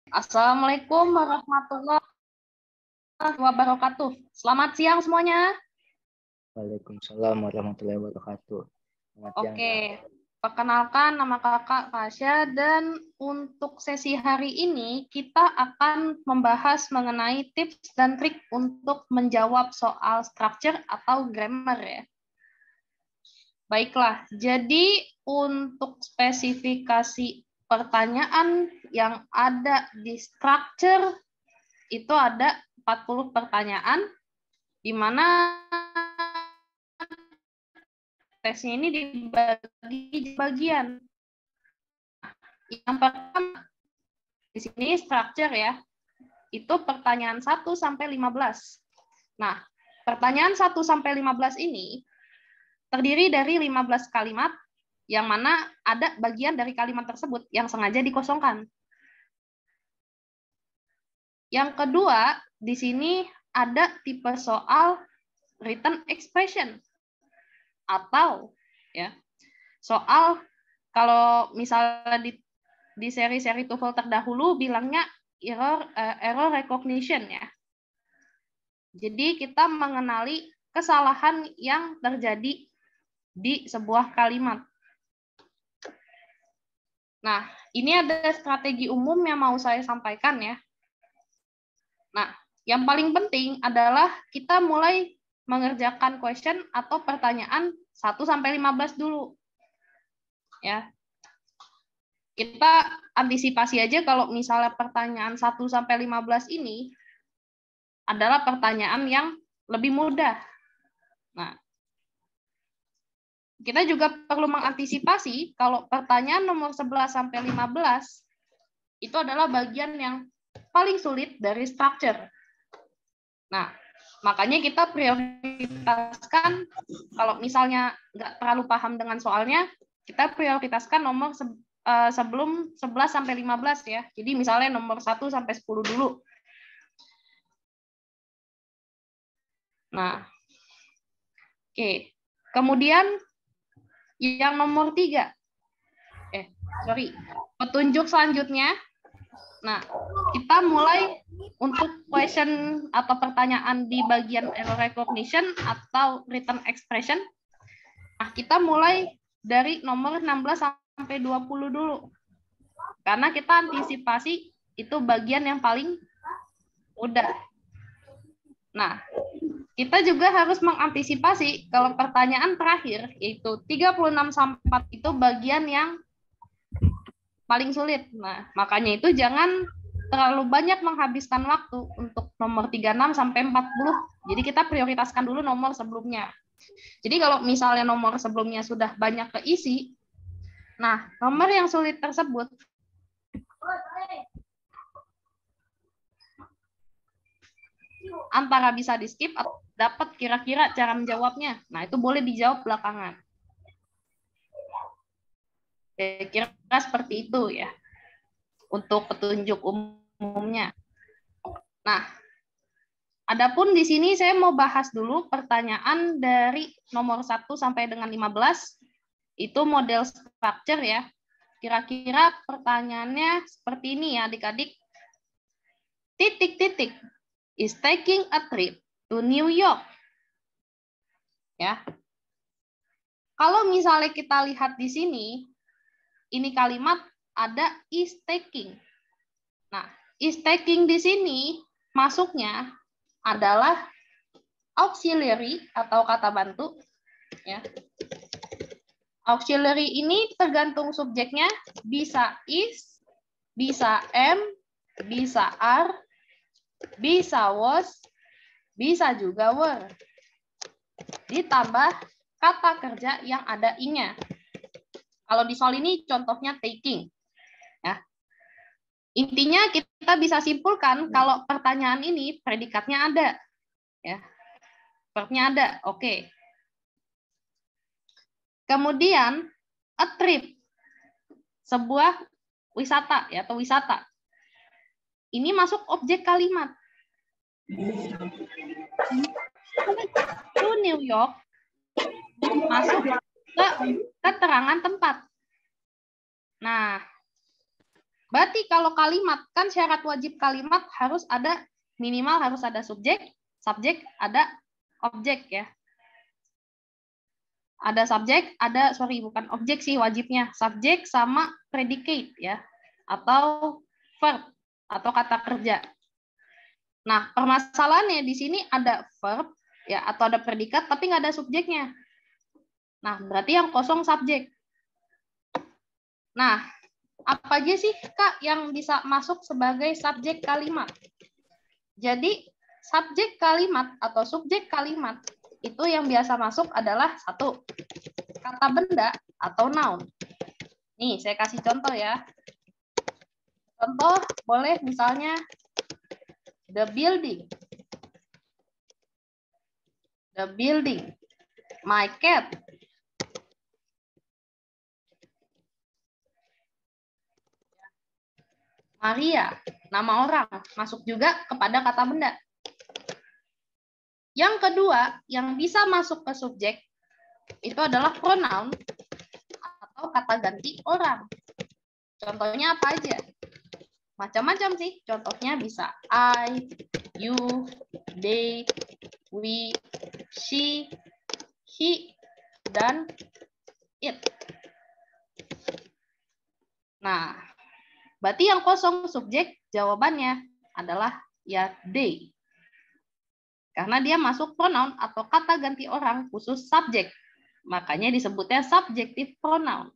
Assalamualaikum warahmatullahi wabarakatuh. Selamat siang semuanya. Waalaikumsalam warahmatullahi wabarakatuh. Selamat siang, Kak. Oke, perkenalkan nama kakak Fasya dan untuk sesi hari ini kita akan membahas mengenai tips dan trik untuk menjawab soal structure atau grammar ya. Baiklah, jadi untuk spesifikasi pertanyaan yang ada di structure itu ada 40 pertanyaan, di mana tesnya ini dibagi bagian. Yang pertama, di sini structure ya, itu pertanyaan 1 sampai 15. Nah, pertanyaan 1 sampai 15 ini terdiri dari 15 kalimat, yang mana ada bagian dari kalimat tersebut yang sengaja dikosongkan. Yang kedua, di sini ada tipe soal written expression atau ya soal kalau misalnya di seri-seri TOEFL terdahulu bilangnya error recognition ya. Jadi kita mengenali kesalahan yang terjadi di sebuah kalimat. Nah, ini ada strategi umum yang mau saya sampaikan ya. Nah, yang paling penting adalah kita mulai mengerjakan question atau pertanyaan 1 sampai 15 dulu. Ya. Kita antisipasi aja kalau misalnya pertanyaan 1 sampai 15 ini adalah pertanyaan yang lebih mudah. Nah, kita juga perlu mengantisipasi kalau pertanyaan nomor 11 sampai 15 itu adalah bagian yang paling sulit dari structure. Nah, makanya kita prioritaskan kalau misalnya nggak terlalu paham dengan soalnya, kita prioritaskan nomor sebelum 11 sampai 15 ya. Jadi misalnya nomor 1 sampai 10 dulu. Nah, oke. Kemudian yang nomor 3. Petunjuk selanjutnya. Nah, kita mulai untuk question atau pertanyaan di bagian error recognition atau written expression. Nah, kita mulai dari nomor 16 sampai 20 dulu. Karena kita antisipasi itu bagian yang paling mudah. Nah, kita juga harus mengantisipasi kalau pertanyaan terakhir, yaitu 36 sampai 4 itu bagian yang paling sulit. Nah, makanya itu jangan terlalu banyak menghabiskan waktu untuk nomor 36 sampai 40. Jadi kita prioritaskan dulu nomor sebelumnya. Jadi kalau misalnya nomor sebelumnya sudah banyak keisi, nah nomor yang sulit tersebut antara bisa di skip atau dapat kira-kira cara menjawabnya. Nah, itu boleh dijawab belakangan. Kira-kira seperti itu ya untuk petunjuk umumnya. Nah, adapun di sini saya mau bahas dulu pertanyaan dari nomor 1 sampai dengan 15. Itu model structure ya. Kira-kira pertanyaannya seperti ini ya adik-adik. Titik-titik is taking a trip to New York. Ya. Kalau misalnya kita lihat di sini, ini kalimat ada is taking. Nah, is taking di sini masuknya adalah auxiliary atau kata bantu. Ya. Auxiliary ini tergantung subjeknya, bisa is, bisa am, bisa are, bisa was, bisa juga were. Ditambah kata kerja yang ada ing-nya. Kalau di soal ini contohnya taking. Ya. Intinya kita bisa simpulkan kalau pertanyaan ini predikatnya ada. Ya. Verbnya ada. Oke. Kemudian a trip. Sebuah wisata ya atau wisata. Ini masuk objek kalimat. To New York masuk ke keterangan tempat. Nah, Berarti kalau kalimat, kan syarat wajib kalimat harus ada, minimal harus ada subjek, ada objek ya. Ada subjek, bukan objek sih wajibnya. Subjek sama predicate ya. Atau verb atau kata kerja. Nah, permasalahannya di sini ada verb ya atau ada predikat tapi nggak ada subjeknya. Nah, berarti yang kosong subjek. Nah, apa aja sih Kak yang bisa masuk sebagai subjek kalimat? Jadi, subjek kalimat atau subjek kalimat itu yang biasa masuk adalah satu, kata benda atau noun. Nih, saya kasih contoh ya. Contoh boleh misalnya the building. The building. My cat. Maria, nama orang, masuk juga kepada kata benda. Yang kedua, yang bisa masuk ke subjek, itu adalah pronoun atau kata ganti orang. Contohnya apa aja? Macam-macam sih. Contohnya bisa I, you, they, we, she, he, dan it. Nah, berarti yang kosong subjek jawabannya adalah ya they. Karena dia masuk pronoun atau kata ganti orang khusus subjek. Makanya disebutnya subjective pronoun.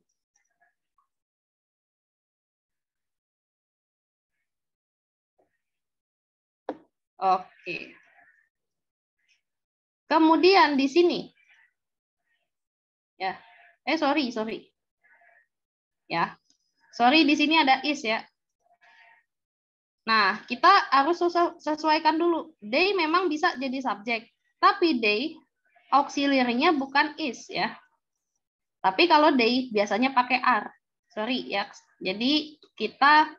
Oke. Kemudian di sini. Ya. Sorry. Ya. Sorry, di sini ada is ya. Nah, kita harus sesuaikan dulu. They memang bisa jadi subjek, tapi they auxiliary-nya bukan is ya. Tapi kalau they biasanya pakai are. Sorry ya. Jadi kita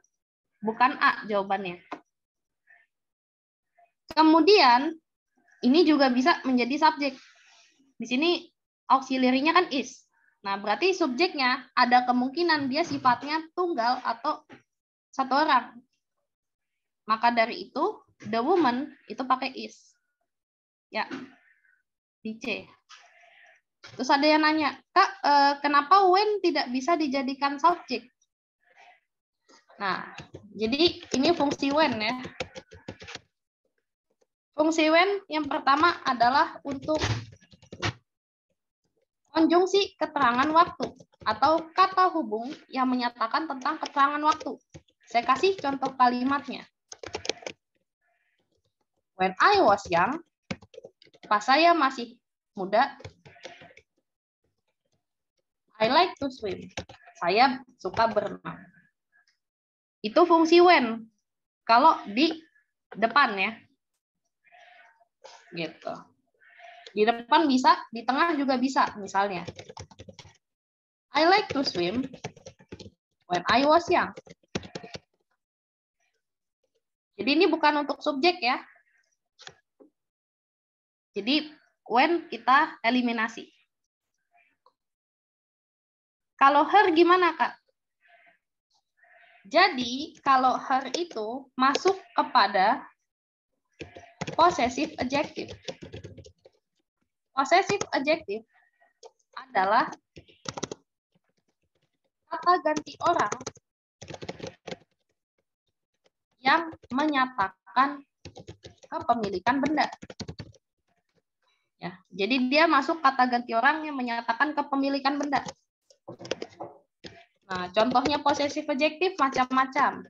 bukan A jawabannya. Kemudian ini juga bisa menjadi subjek. Di sini auxiliary-nya kan is. Nah, berarti subjeknya ada kemungkinan dia sifatnya tunggal atau satu orang. Maka dari itu, the woman itu pakai is. Ya, di C. Terus ada yang nanya, Kak, kenapa when tidak bisa dijadikan subjek? Nah, jadi ini fungsi when ya. Fungsi when yang pertama adalah untuk konjungsi keterangan waktu atau kata hubung yang menyatakan tentang keterangan waktu. Saya kasih contoh kalimatnya. When I was young, pas saya masih muda, I like to swim. Saya suka berenang. Itu fungsi when. Kalau di depan ya. Gitu. Di depan bisa, di tengah juga bisa misalnya. I like to swim when I was young. Jadi ini bukan untuk subjek ya. Jadi when kita eliminasi. Kalau her gimana, Kak? Jadi kalau her itu masuk kepada possessive adjective. Possessive adjective adalah kata ganti orang yang menyatakan kepemilikan benda. Ya, jadi dia masuk kata ganti orang yang menyatakan kepemilikan benda. Nah, contohnya possessive adjective macam-macam.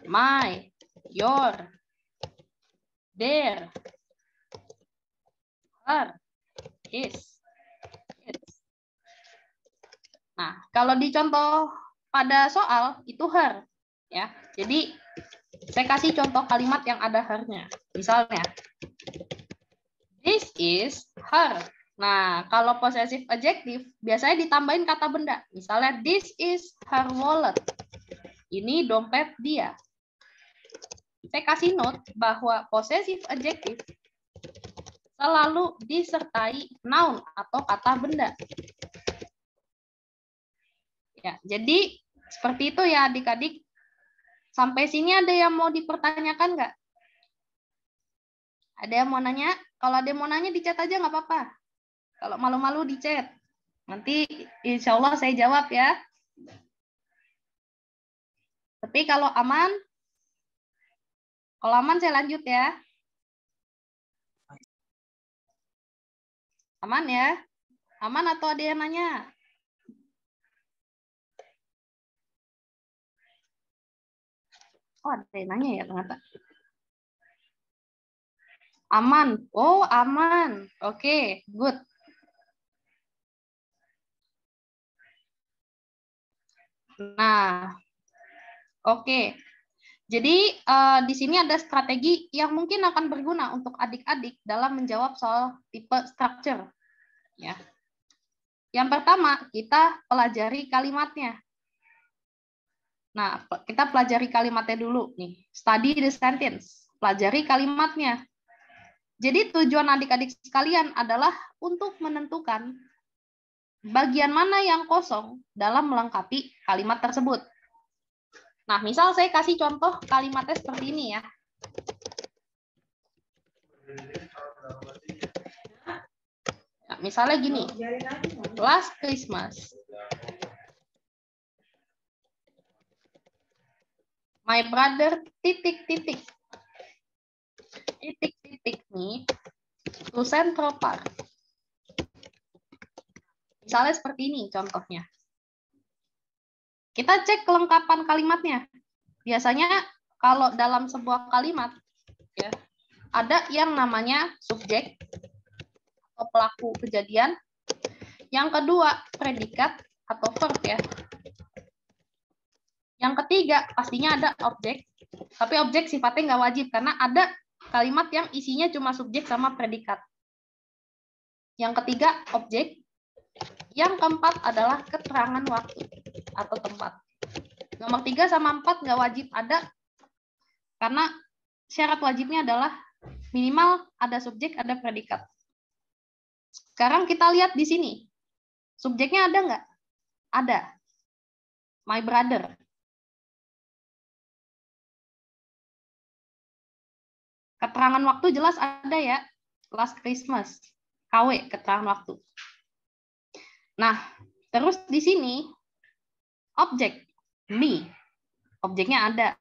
My, your, their, her, his, its. Nah, kalau dicontoh pada soal itu her, ya. Jadi saya kasih contoh kalimat yang ada her-nya. Misalnya, this is her. Nah, kalau possessive adjective biasanya ditambahin kata benda. Misalnya, this is her wallet. Ini dompet dia. Saya kasih note bahwa possessive adjective selalu disertai noun atau kata benda. Ya, jadi seperti itu ya adik-adik. Sampai sini ada yang mau dipertanyakan nggak? Ada yang mau nanya? Kalau ada yang mau nanya di chat aja nggak apa-apa. Kalau malu-malu di chat. Nanti insya Allah saya jawab ya. Tapi kalau aman saya lanjut ya. Aman ya? Aman atau ada yang nanya? Oh, ada yang nanya ya ternyata. Aman. Oh, aman. Oke, good. Nah, oke. Jadi di sini ada strategi yang mungkin akan berguna untuk adik-adik dalam menjawab soal tipe structure. Ya. Yang pertama, kita pelajari kalimatnya. Nah, kita pelajari kalimatnya dulu nih. Study the sentence. Pelajari kalimatnya. Jadi tujuan adik-adik sekalian adalah untuk menentukan bagian mana yang kosong dalam melengkapi kalimat tersebut. Nah, misal saya kasih contoh kalimatnya seperti ini ya. Nah, misalnya gini. Last Christmas, my brother titik-titik. Titik-titik nih to Central Park. Misalnya seperti ini contohnya. Kita cek kelengkapan kalimatnya. Biasanya kalau dalam sebuah kalimat ya, ada yang namanya subjek atau pelaku kejadian. Yang kedua, predikat atau verb ya. Yang ketiga, pastinya ada objek. Tapi objek sifatnya nggak wajib karena ada kalimat yang isinya cuma subjek sama predikat. Yang ketiga, objek. Yang keempat adalah keterangan waktu atau tempat. Nomor 3 sama 4 nggak wajib ada, karena syarat wajibnya adalah minimal ada subjek, ada predikat. Sekarang kita lihat di sini. Subjeknya ada nggak? Ada. My brother. Keterangan waktu jelas ada ya. Last Christmas. KW, keterangan waktu. Nah, terus di sini objek me. Objeknya ada.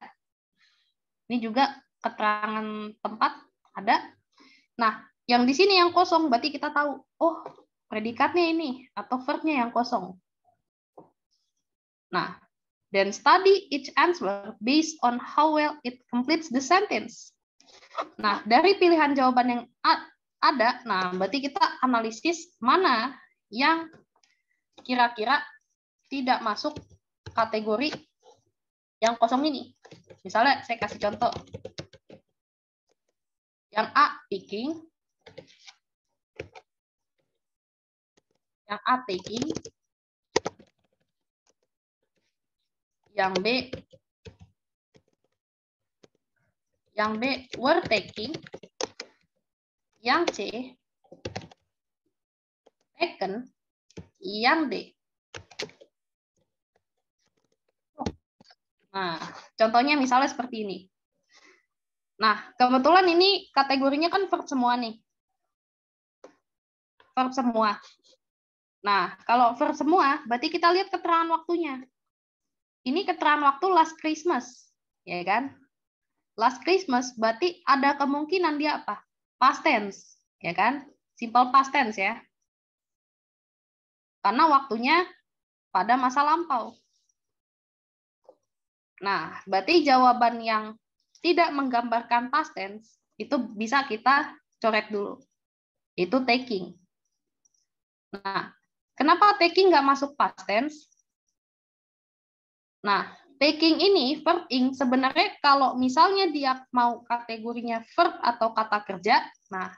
Ini juga keterangan tempat ada. Nah, yang di sini yang kosong berarti kita tahu, oh, predikatnya ini atau verb-nya yang kosong. Nah, then study each answer based on how well it completes the sentence. Nah, dari pilihan jawaban yang ada, nah berarti kita analisis mana yang kira-kira tidak masuk kategori yang kosong ini. Misalnya saya kasih contoh. Yang A, picking. Yang A, taking. Yang B were taking. Yang C, taken. Yang D. Nah, contohnya misalnya seperti ini. Nah, kebetulan ini kategorinya kan verb semua nih. Verb semua. Nah, kalau verb semua, berarti kita lihat keterangan waktunya. Ini keterangan waktu last Christmas, ya kan? Last Christmas berarti ada kemungkinan dia apa? Past tense, ya kan? Simple past tense ya. Karena waktunya pada masa lampau. Nah, berarti jawaban yang tidak menggambarkan past tense itu bisa kita coret dulu. Itu taking. Nah, kenapa taking nggak masuk past tense? Nah, taking ini, verb ing, sebenarnya kalau misalnya dia mau kategorinya verb atau kata kerja, nah,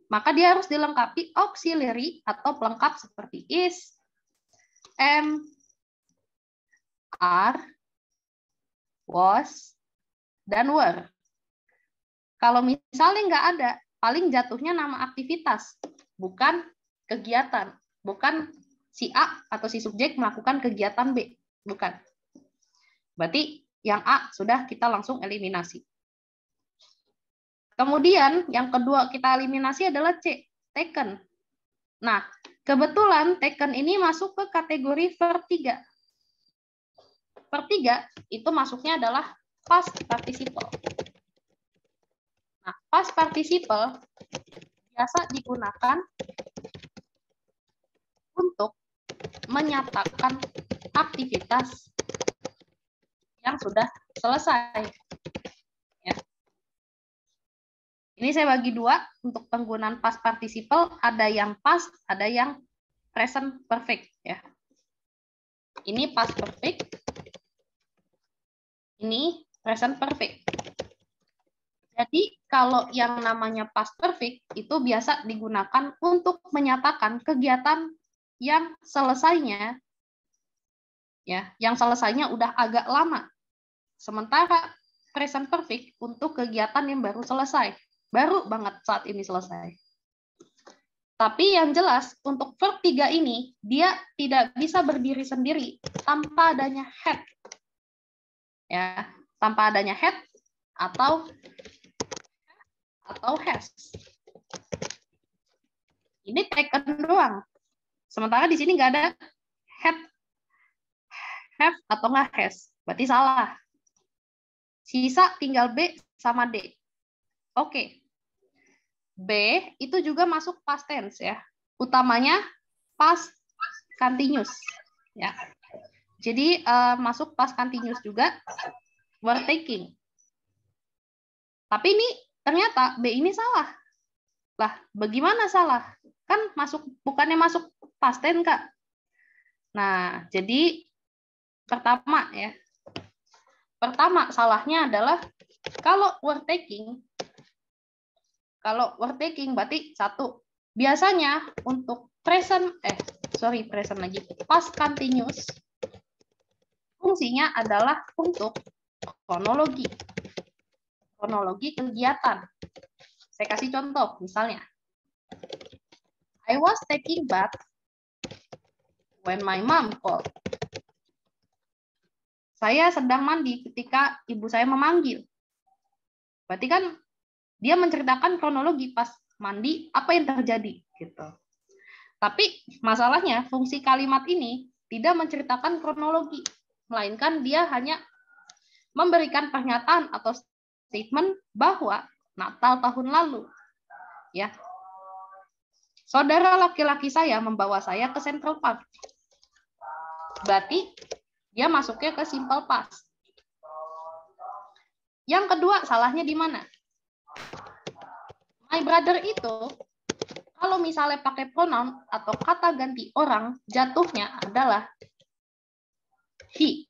maka dia harus dilengkapi auxiliary atau pelengkap seperti is, am, are, was, dan were. Kalau misalnya nggak ada, paling jatuhnya nama aktivitas, bukan kegiatan. Bukan si A atau si subjek melakukan kegiatan B. Bukan. Berarti Yang A sudah kita langsung eliminasi. Kemudian yang kedua kita eliminasi adalah C, taken. Nah, kebetulan taken ini masuk ke kategori verb 3. Verb 3 itu masuknya adalah past participle. Nah, past participle biasa digunakan untuk menyatakan aktivitas yang sudah selesai. Ya. Ini saya bagi dua untuk penggunaan past participle, ada yang past, ada yang present perfect. Ya. Ini past perfect, ini present perfect. Jadi kalau yang namanya past perfect itu biasa digunakan untuk menyatakan kegiatan yang selesainya, ya, yang selesainya udah agak lama. Sementara present perfect untuk kegiatan yang baru selesai. Baru banget saat ini selesai. Tapi yang jelas untuk verb 3 ini dia tidak bisa berdiri sendiri tanpa adanya had. Ya, tanpa adanya had atau has. Ini taken doang. Sementara di sini nggak ada had, have atau nggak has. Berarti salah. Sisa tinggal B sama D. Oke. B itu juga masuk past tense ya. Utamanya past continuous ya. Jadi masuk past continuous juga were taking. Tapi ini ternyata B ini salah. Lah, bagaimana salah? Kan bukannya masuk past tense, Kak. Nah, jadi pertama ya. Pertama salahnya adalah kalau were taking berarti satu. Biasanya untuk present lagi. Past continuous fungsinya adalah untuk kronologi. Kronologi kegiatan. Saya kasih contoh misalnya. I was taking bath when my mom called. Saya sedang mandi ketika ibu saya memanggil. Berarti kan dia menceritakan kronologi pas mandi apa yang terjadi gitu. Tapi masalahnya fungsi kalimat ini tidak menceritakan kronologi, melainkan dia hanya memberikan pernyataan atau statement bahwa Natal tahun lalu ya. Saudara laki-laki saya membawa saya ke Central Park. Berarti dia masuknya ke simple past. Yang kedua, salahnya di mana? My brother itu, kalau misalnya pakai pronoun atau kata ganti orang, jatuhnya adalah he.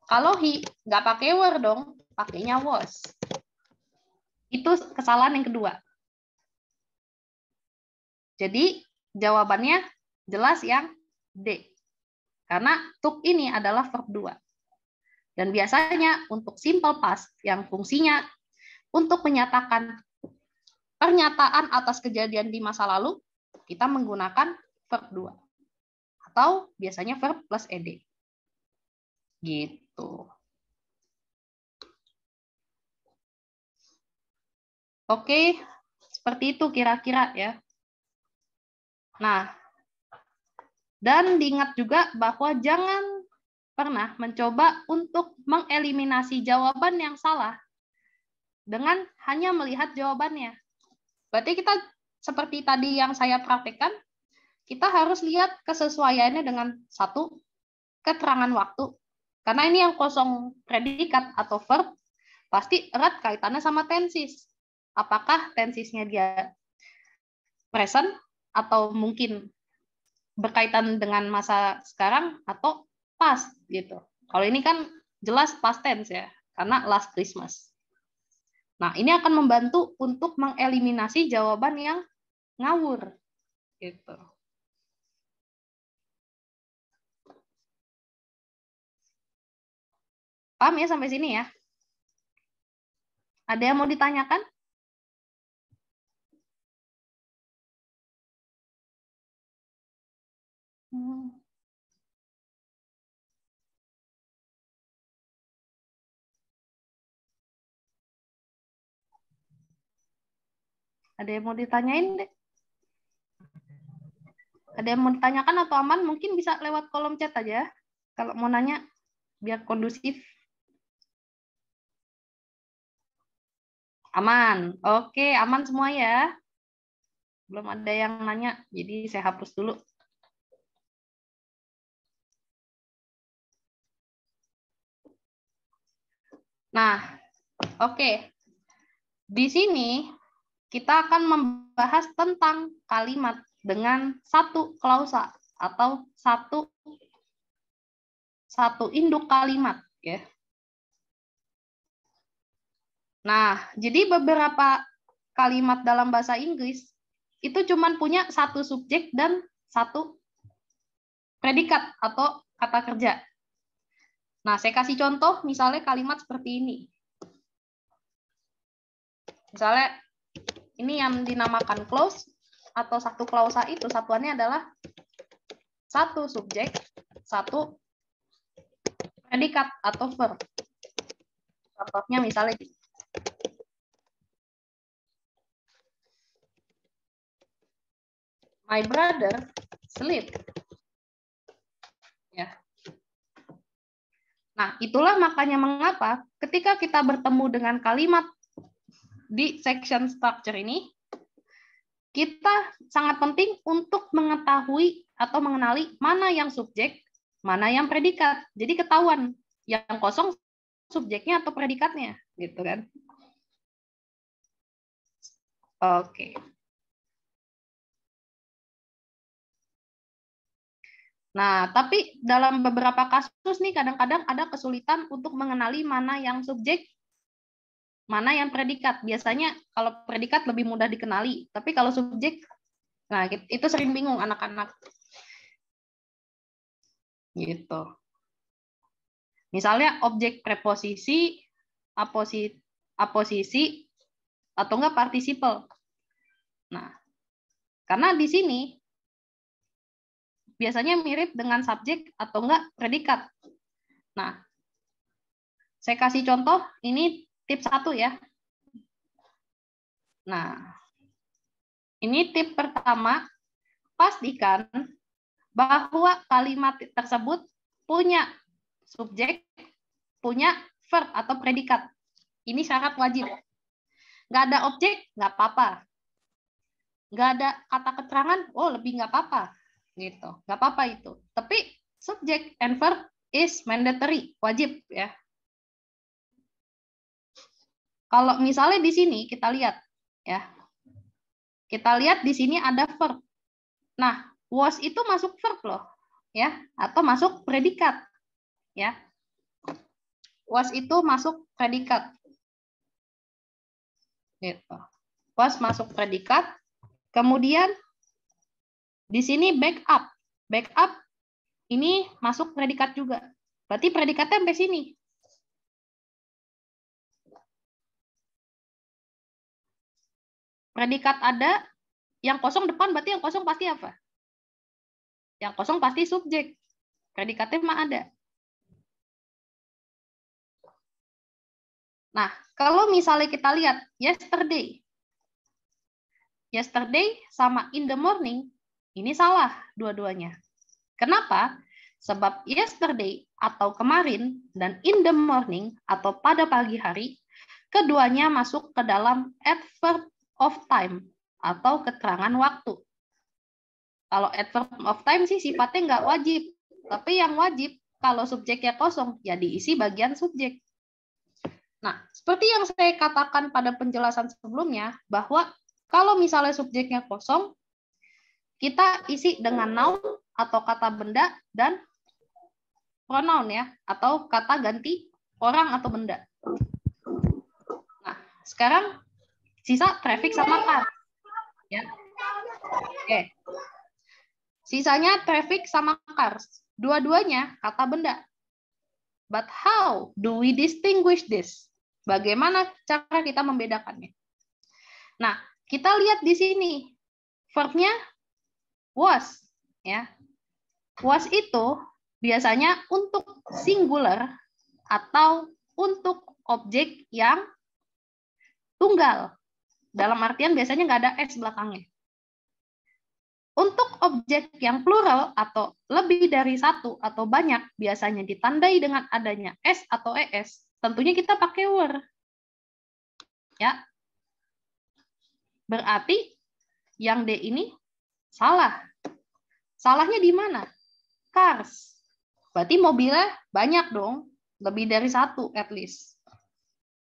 Kalau he, nggak pakai were dong, pakainya was. Itu kesalahan yang kedua. Jadi, jawabannya jelas yang D. Karena took ini adalah verb 2. Dan biasanya untuk simple past yang fungsinya untuk menyatakan pernyataan atas kejadian di masa lalu, kita menggunakan verb 2. Atau biasanya verb plus ed. Gitu. Oke, seperti itu kira-kira ya. Nah, dan diingat juga bahwa jangan pernah mencoba untuk mengeliminasi jawaban yang salah dengan hanya melihat jawabannya. Berarti kita seperti tadi yang saya praktekkan, kita harus lihat kesesuaiannya dengan satu, keterangan waktu. Karena ini yang kosong predikat atau verb, pasti erat kaitannya sama tenses. Apakah tensesnya dia present atau mungkin berkaitan dengan masa sekarang atau past gitu. Kalau ini kan jelas past tense ya, karena last Christmas. Nah, ini akan membantu untuk mengeliminasi jawaban yang ngawur gitu. Paham ya sampai sini ya? Ada yang mau ditanyakan? Ada yang mau ditanyain deh? Ada yang mau ditanyakan atau aman? Mungkin bisa lewat kolom chat aja. Kalau mau nanya, biar kondusif. Aman. Oke, aman semua ya. Belum ada yang nanya, jadi saya hapus dulu. Nah, oke. Di sini kita akan membahas tentang kalimat dengan satu klausa atau satu induk kalimat, ya. Nah, jadi beberapa kalimat dalam bahasa Inggris itu cuma punya satu subjek dan satu predikat atau kata kerja. Nah, saya kasih contoh misalnya kalimat seperti ini. Misalnya ini yang dinamakan clause atau satu klausa itu satuannya adalah satu subjek, satu predikat atau verb. Contohnya misalnya gini. My brother sleep. Ya. Nah, itulah makanya mengapa ketika kita bertemu dengan kalimat di section structure ini, kita sangat penting untuk mengetahui atau mengenali mana yang subjek, mana yang predikat. Jadi ketahuan yang kosong subjeknya atau predikatnya, gitu kan? Oke. Nah, tapi dalam beberapa kasus nih kadang-kadang ada kesulitan untuk mengenali mana yang subjek, mana yang predikat. Biasanya kalau predikat lebih mudah dikenali, tapi kalau subjek, nah itu sering bingung anak-anak. Gitu. Misalnya objek preposisi, aposisi, atau enggak participle. Nah, karena di sini biasanya mirip dengan subjek atau enggak predikat. Nah, saya kasih contoh, ini tips 1 ya. Nah, ini tip pertama, pastikan bahwa kalimat tersebut punya subjek, punya verb atau predikat. Ini syarat wajib. Nggak ada objek, nggak apa-apa. Nggak ada kata keterangan, oh lebih nggak apa-apa. Gitu, nggak apa-apa itu. Tapi subject and verb is mandatory, wajib ya. Kalau misalnya di sini kita lihat ya. Kita lihat di sini ada verb. Nah, was itu masuk verb loh, ya, atau masuk predikat, ya. Was itu masuk predikat. Gitu. Was masuk predikat. Kemudian di sini backup. Backup ini masuk predikat juga. Berarti predikatnya sampai sini. Predikat ada, yang kosong depan berarti yang kosong pasti apa? Yang kosong pasti subjek. Predikatnya mah ada. Nah, kalau misalnya kita lihat yesterday. Yesterday sama in the morning, ini salah dua-duanya. Kenapa? Sebab yesterday atau kemarin dan in the morning atau pada pagi hari, keduanya masuk ke dalam adverb of time atau keterangan waktu. Kalau adverb of time sih sifatnya nggak wajib, tapi yang wajib kalau subjeknya kosong ya diisi bagian subjek. Nah, seperti yang saya katakan pada penjelasan sebelumnya, bahwa kalau misalnya subjeknya kosong, kita isi dengan noun atau kata benda dan pronoun ya, atau kata ganti orang atau benda. Nah, sekarang sisa traffic sama car. Ya. Oke. Sisanya traffic sama cars. Dua-duanya kata benda. But how do we distinguish this? Bagaimana cara kita membedakannya? Nah, kita lihat di sini. Verbnya was. Ya. Was itu biasanya untuk singular atau untuk objek yang tunggal. Dalam artian biasanya nggak ada S belakangnya. Untuk objek yang plural atau lebih dari satu atau banyak biasanya ditandai dengan adanya S atau ES. Tentunya kita pakai were. Ya. Berarti yang D ini salah. Salahnya di mana? Cars. Berarti mobilnya banyak dong. Lebih dari satu at least.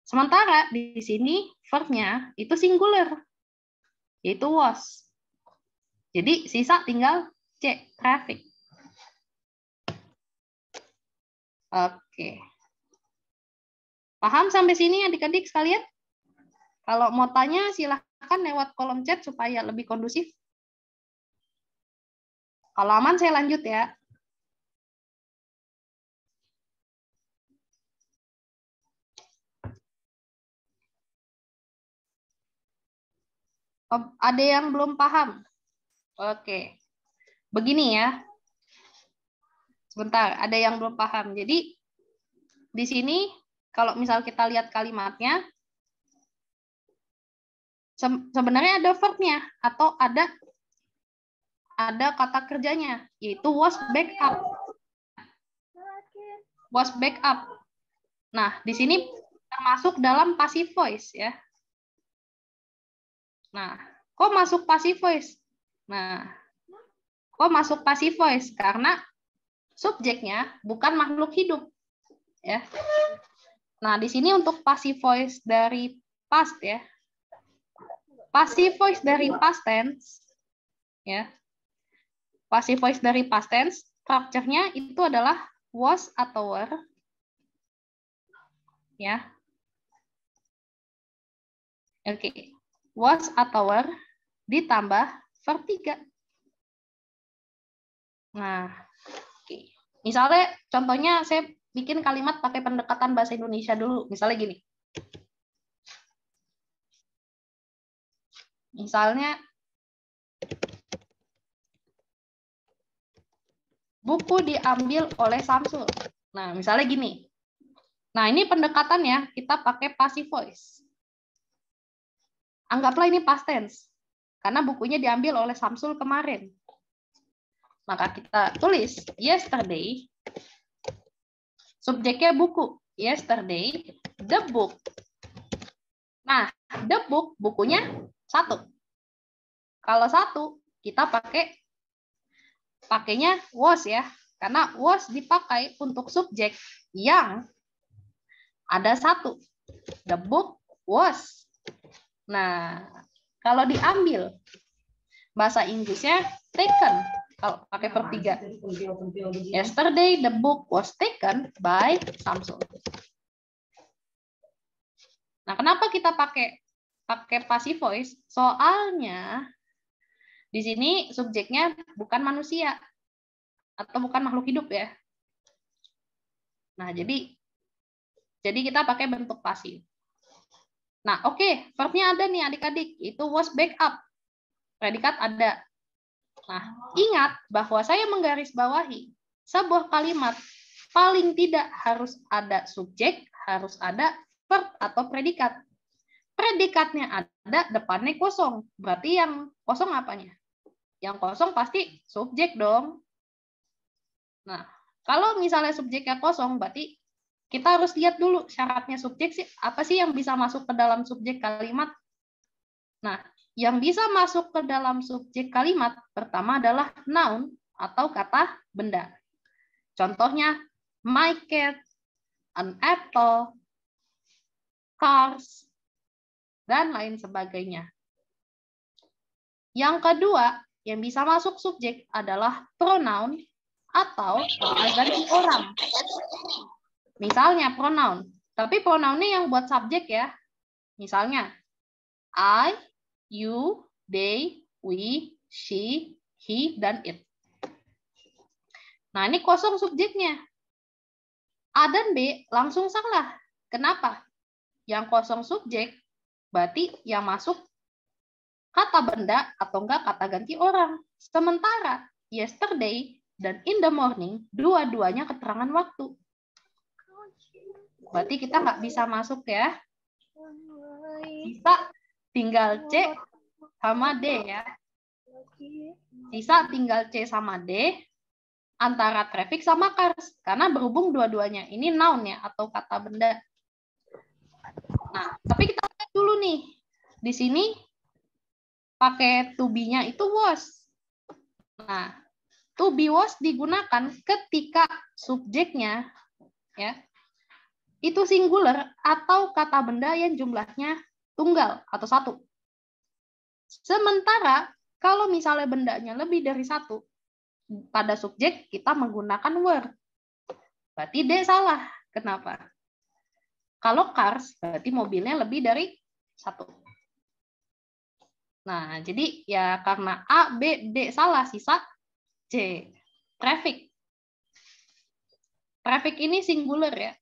Sementara di sini verb-nya itu singular. Yaitu was. Jadi sisa tinggal C, traffic. Oke. Paham sampai sini adik-adik sekalian? Kalau mau tanya silahkan lewat kolom chat supaya lebih kondusif. Kalau aman saya lanjut ya. Ada yang belum paham? Oke. Begini ya. Sebentar, ada yang belum paham. Jadi di sini kalau misal kita lihat kalimatnya, sebenarnya ada verb-nya atau ada kata kerjanya, yaitu was back up. Was back up. Nah, di sini termasuk dalam passive voice ya. Nah, kok masuk passive voice? Nah, kok masuk passive voice? Karena subjeknya bukan makhluk hidup. Ya. Nah, di sini untuk passive voice dari past ya. Passive voice dari past tense ya. Passive voice dari past tense, structure-nya itu adalah was atau were. Ya. Oke. Was atau were ditambah verb 3. Nah, oke. Misalnya contohnya saya bikin kalimat pakai pendekatan bahasa Indonesia dulu. Misalnya gini. Misalnya buku diambil oleh Samsul. Nah, misalnya gini. Nah, ini pendekatannya kita pakai passive voice. Anggaplah ini past tense. Karena bukunya diambil oleh Samsul kemarin. Maka kita tulis yesterday. Subjeknya buku. Yesterday, the book. Nah, the book, bukunya 1. Kalau 1, kita pakainya was ya. Karena was dipakai untuk subjek yang ada 1. The book was. Nah, kalau diambil bahasa Inggrisnya taken. Kalau pakai verb 3. Yesterday the book was taken by Samsul. Nah, kenapa kita pakai passive voice? Soalnya di sini subjeknya bukan manusia atau bukan makhluk hidup ya. Nah, jadi kita pakai bentuk pasif. Nah, oke, verbnya ada nih adik-adik, itu was back up. Predikat ada. Nah, ingat bahwa saya menggarisbawahi sebuah kalimat paling tidak harus ada subjek, harus ada verb atau predikat. Predikatnya ada, depannya kosong. Berarti yang kosong apanya? Yang kosong pasti subjek dong. Nah, kalau misalnya subjeknya kosong, berarti kita harus lihat dulu syaratnya subjek sih, apa sih yang bisa masuk ke dalam subjek kalimat. Nah, yang bisa masuk ke dalam subjek kalimat pertama adalah noun atau kata benda. Contohnya, my cat, an apple, cars, dan lain sebagainya. Yang kedua, yang bisa masuk subjek adalah pronoun atau kata ganti orang. Misalnya pronoun, tapi pronounnya yang buat subjek ya. Misalnya, I, you, they, we, she, he, dan it. Nah, ini kosong subjeknya. A dan B langsung salah. Kenapa? Yang kosong subjek, berarti yang masuk kata benda atau enggak kata ganti orang. Sementara yesterday dan in the morning, dua-duanya keterangan waktu. Berarti kita nggak bisa masuk ya. Bisa tinggal C sama D ya. Sisa tinggal C sama D antara traffic sama cars. Karena berhubung dua-duanya ini noun ya, atau kata benda. Nah, tapi kita lihat dulu nih. Di sini pakai to be-nya itu was. Nah, to be was digunakan ketika subjeknya ya itu singular atau kata benda yang jumlahnya tunggal atau satu. Sementara kalau misalnya bendanya lebih dari satu, pada subjek kita menggunakan were. Berarti D salah. Kenapa? Kalau cars berarti mobilnya lebih dari satu. Nah, jadi ya karena A, B, D salah, sisa C. Traffic. Traffic ini singular ya,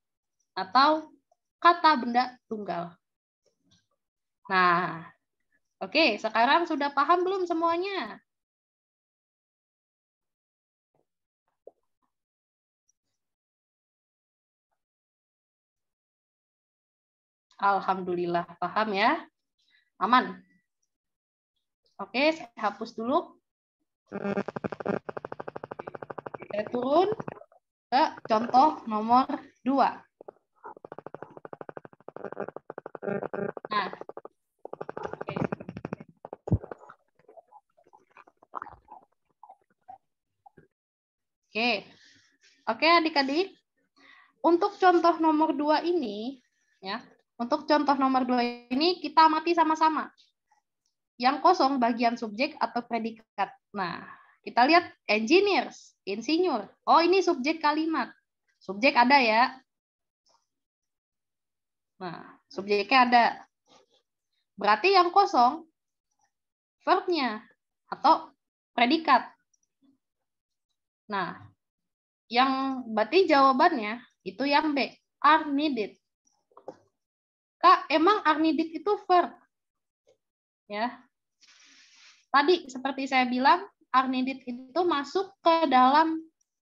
atau kata benda tunggal. Nah, oke, sekarang sudah paham belum semuanya? Alhamdulillah paham ya. Aman. Oke, saya hapus dulu. Saya turun ke contoh nomor 2. Nah, Oke, adik-adik. Untuk contoh nomor 2 ini, ya, untuk contoh nomor 2 ini kita amati sama-sama. Yang kosong bagian subjek atau predikat. Nah, kita lihat engineers, insinyur. Oh, ini subjek kalimat. Subjek ada ya. Nah, subjeknya ada. Berarti yang kosong verb-nya atau predikat. Nah, yang berarti jawabannya itu yang B, are needed. Kak, emang are needed itu verb? Ya. Tadi seperti saya bilang, are needed itu masuk ke dalam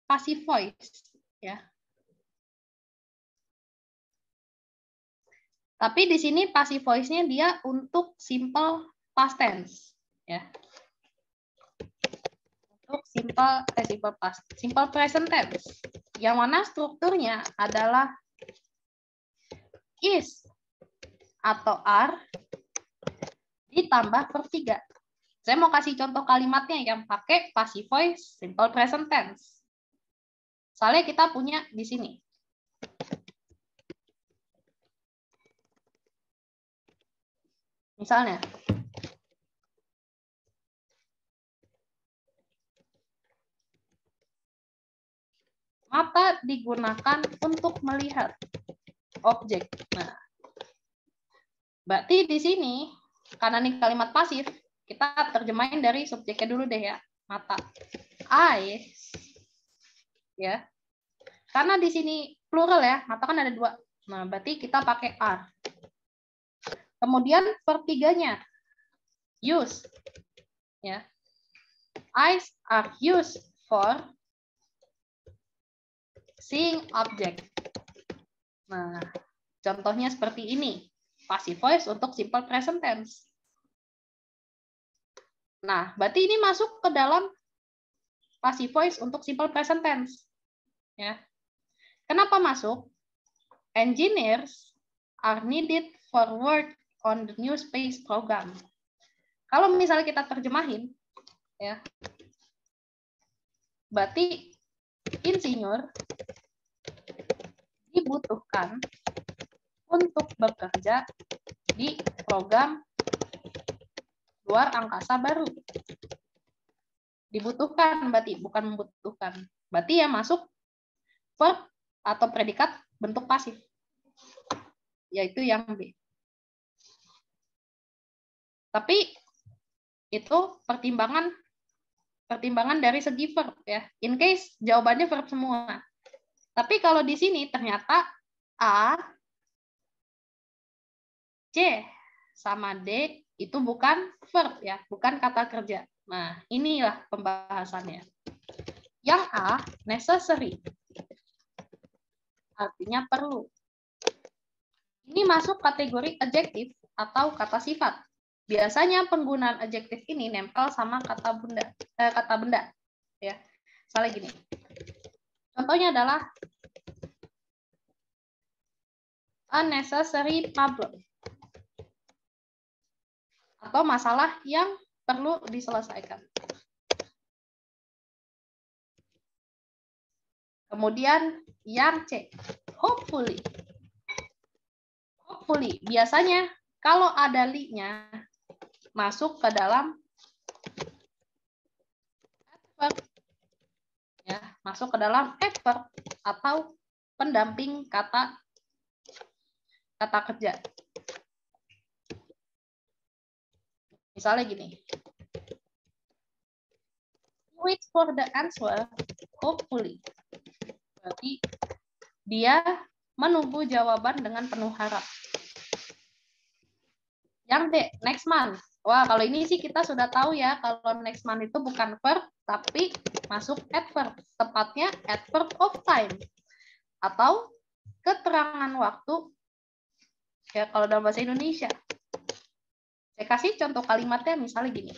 passive voice, ya. Tapi di sini passive voice-nya dia untuk simple past tense, ya. Untuk simple present tense. Yang mana strukturnya adalah is atau are ditambah verb 3. Saya mau kasih contoh kalimatnya yang pakai passive voice simple present tense. Soalnya kita punya di sini. Misalnya, mata digunakan untuk melihat objek. Nah, berarti di sini karena ini kalimat pasif, kita terjemahin dari subjeknya dulu deh ya, mata. Eyes, ya. Karena di sini plural ya, mata kan ada 2. Nah, berarti kita pakai are. Kemudian verb 3-nya use, ya. Eyes are used for seeing object. Nah, contohnya seperti ini. Passive voice untuk simple present tense. Nah, berarti ini masuk ke dalam passive voice untuk simple present tense. Ya. Kenapa masuk? Engineers are needed for work on the new space program. Kalau misalnya kita terjemahin, ya, berarti insinyur dibutuhkan untuk bekerja di program luar angkasa baru. Dibutuhkan berarti, bukan membutuhkan. Berarti ya masuk verb atau predikat bentuk pasif. Yaitu yang B. Tapi itu pertimbangan dari segi verb ya. In case jawabannya verb semua. Tapi kalau di sini ternyata A, C sama D itu bukan verb ya, bukan kata kerja. Nah, inilah pembahasannya. Yang A, necessary. Artinya perlu. Ini masuk kategori adjektif atau kata sifat. biasanya penggunaan adjektif ini nempel sama kata benda. Ya, misalnya gini. Contohnya adalah unnecessary problem. Atau masalah yang perlu diselesaikan. Kemudian yang C, hopefully. Hopefully, biasanya kalau ada li-nya masuk ke dalam adverb. Ya, masuk ke dalam adverb atau pendamping kata kerja. Misalnya gini. Wait for the answer, hopefully. Berarti dia menunggu jawaban dengan penuh harap. Yang D, next month. Wah, kalau ini sih kita sudah tahu ya, kalau next month itu bukan verb, tapi masuk adverb. Tepatnya adverb of time. Atau keterangan waktu, ya kalau dalam bahasa Indonesia. Saya kasih contoh kalimatnya misalnya gini.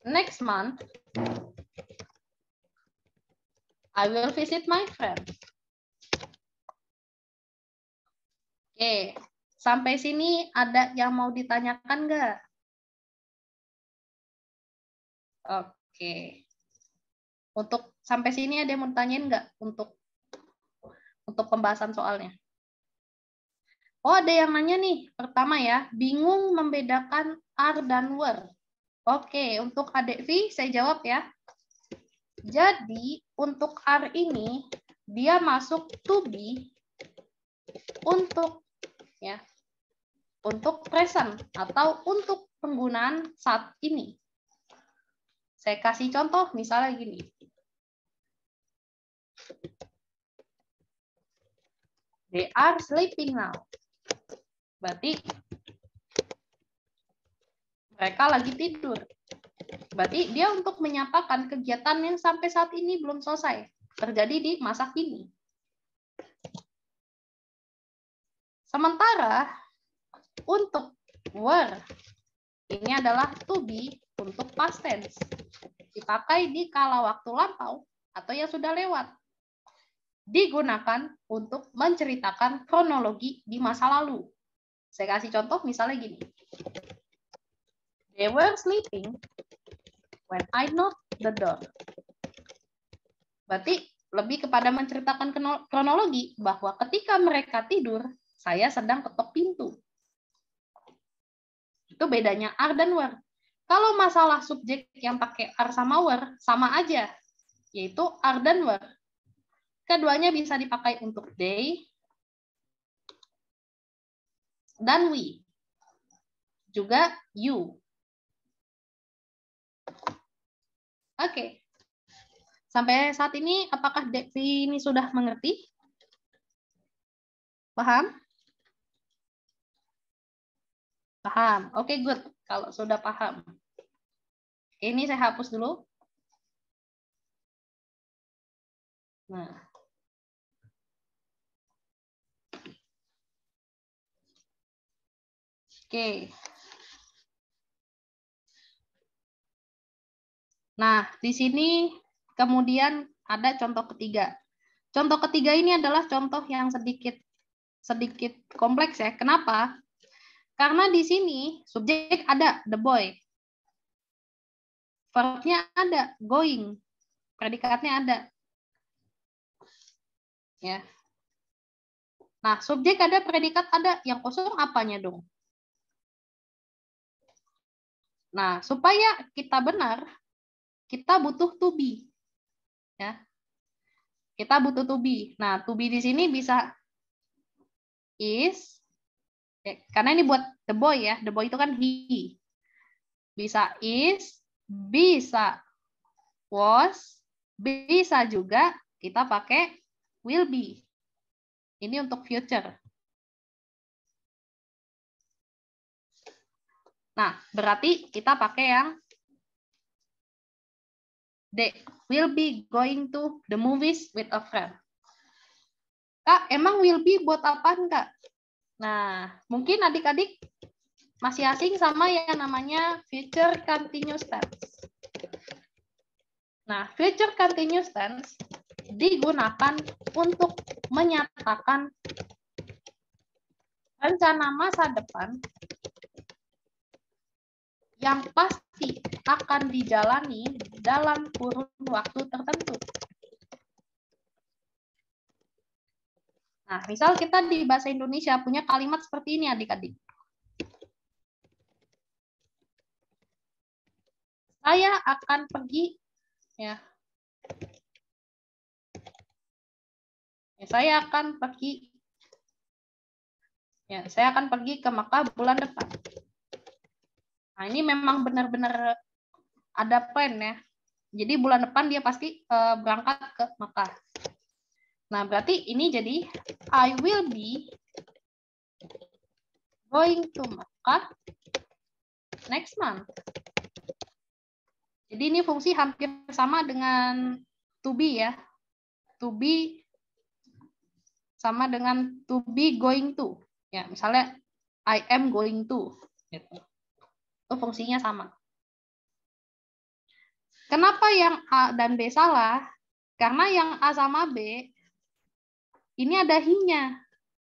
Next month, I will visit my friend. Oke. Sampai sini ada yang mau ditanyakan nggak? Oke. Untuk sampai sini ada yang mau tanyain nggak untuk pembahasan soalnya? Oh, ada yang nanya nih. Pertama ya, bingung membedakan are dan were. Oke, untuk adik V saya jawab ya. Jadi untuk are ini dia masuk to be untuk present atau untuk penggunaan saat ini. Saya kasih contoh misalnya gini. They are sleeping now. Berarti mereka lagi tidur. Berarti dia untuk menyatakan kegiatan yang sampai saat ini belum selesai. Terjadi di masa kini. Sementara untuk were, ini adalah to be untuk past tense. Dipakai di kala waktu lampau atau yang sudah lewat. Digunakan untuk menceritakan kronologi di masa lalu. Saya kasih contoh misalnya gini. They were sleeping when I knocked the door. Berarti lebih kepada menceritakan kronologi bahwa ketika mereka tidur, saya sedang ketok pintu. Itu bedanya are dan were. Kalau masalah subjek yang pakai are sama were, sama aja. Yaitu are dan were. Keduanya bisa dipakai untuk they dan we. Juga you. Oke. Sampai saat ini, apakah Devi ini sudah mengerti? Paham? Paham. Oke, good. Kalau sudah paham. Ini saya hapus dulu. Nah. Oke. Nah, di sini kemudian ada contoh ketiga. Contoh ketiga ini adalah contoh yang sedikit kompleks ya. Kenapa? Karena di sini subjek ada the boy. Verbnya ada going. Predikatnya ada. Ya. Nah, subjek ada, predikat ada, yang kosong apanya dong? Nah, supaya kita benar, kita butuh to be. Ya. Kita butuh to be. Nah, to be di sini bisa is, ya, karena ini buat the boy ya. The boy itu kan he. Bisa is, bisa was, bisa juga kita pakai will be. Ini untuk future. Nah, berarti kita pakai yang they will be going to the movies with a friend. Kak, emang will be buat apaan, Kak? Nah, mungkin adik-adik masih asing sama yang namanya future continuous tense. Nah, future continuous tense digunakan untuk menyatakan rencana masa depan yang pasti akan dijalani dalam kurun waktu tertentu. Nah, misal kita di bahasa Indonesia punya kalimat seperti ini, adik-adik. Saya akan pergi, ya. Saya akan pergi, ya. Saya akan pergi ke Makkah bulan depan. Nah, ini memang benar-benar ada plan ya. Jadi bulan depan dia pasti berangkat ke Makkah. Nah, berarti ini jadi I will be going to Makkah next month. Jadi ini fungsi hampir sama dengan to be ya. To be sama dengan to be going to. Ya, misalnya I am going to. Gitu. Itu fungsinya sama. Kenapa yang A dan B salah? Karena yang A sama B ini ada he-nya.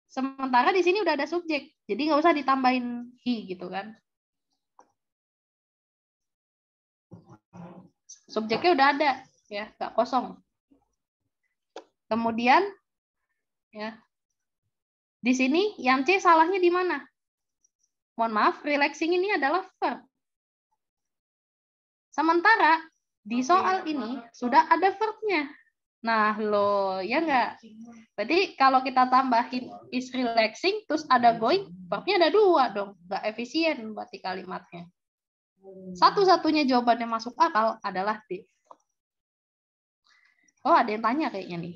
Sementara di sini udah ada subjek. Jadi nggak usah ditambahin he gitu kan. Subjeknya udah ada, ya, nggak kosong. Kemudian, ya, di sini yang C salahnya di mana? Mohon maaf, relaxing ini adalah verb. Sementara di soal ini sudah ada verb-nya. Nah, lo ya nggak? Berarti kalau kita tambahin is relaxing, terus ada going, verbnya ada 2 dong. Nggak efisien berarti kalimatnya. Satu-satunya jawaban yang masuk akal adalah D. Oh, ada yang tanya kayaknya nih.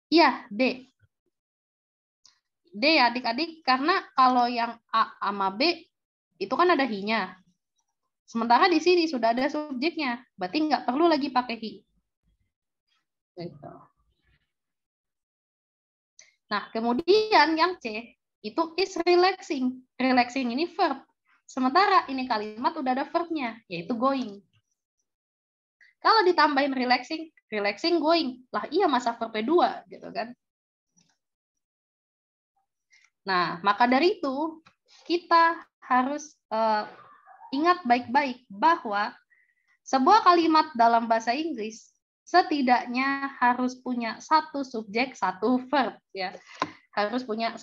Iya, D. D ya adik-adik, karena kalau yang A sama B itu kan ada he-nya. Sementara di sini sudah ada subjeknya, berarti nggak perlu lagi pakai he. Gitu. Nah, kemudian yang C itu is relaxing. Relaxing ini verb. Sementara ini kalimat udah ada verbnya, yaitu going. Kalau ditambahin relaxing, relaxing going. Lah iya masa verbnya 2 gitu kan. Nah, maka dari itu kita harus ingat baik-baik bahwa sebuah kalimat dalam bahasa Inggris setidaknya harus punya 1 subjek, 1 verb ya. Harus punya 1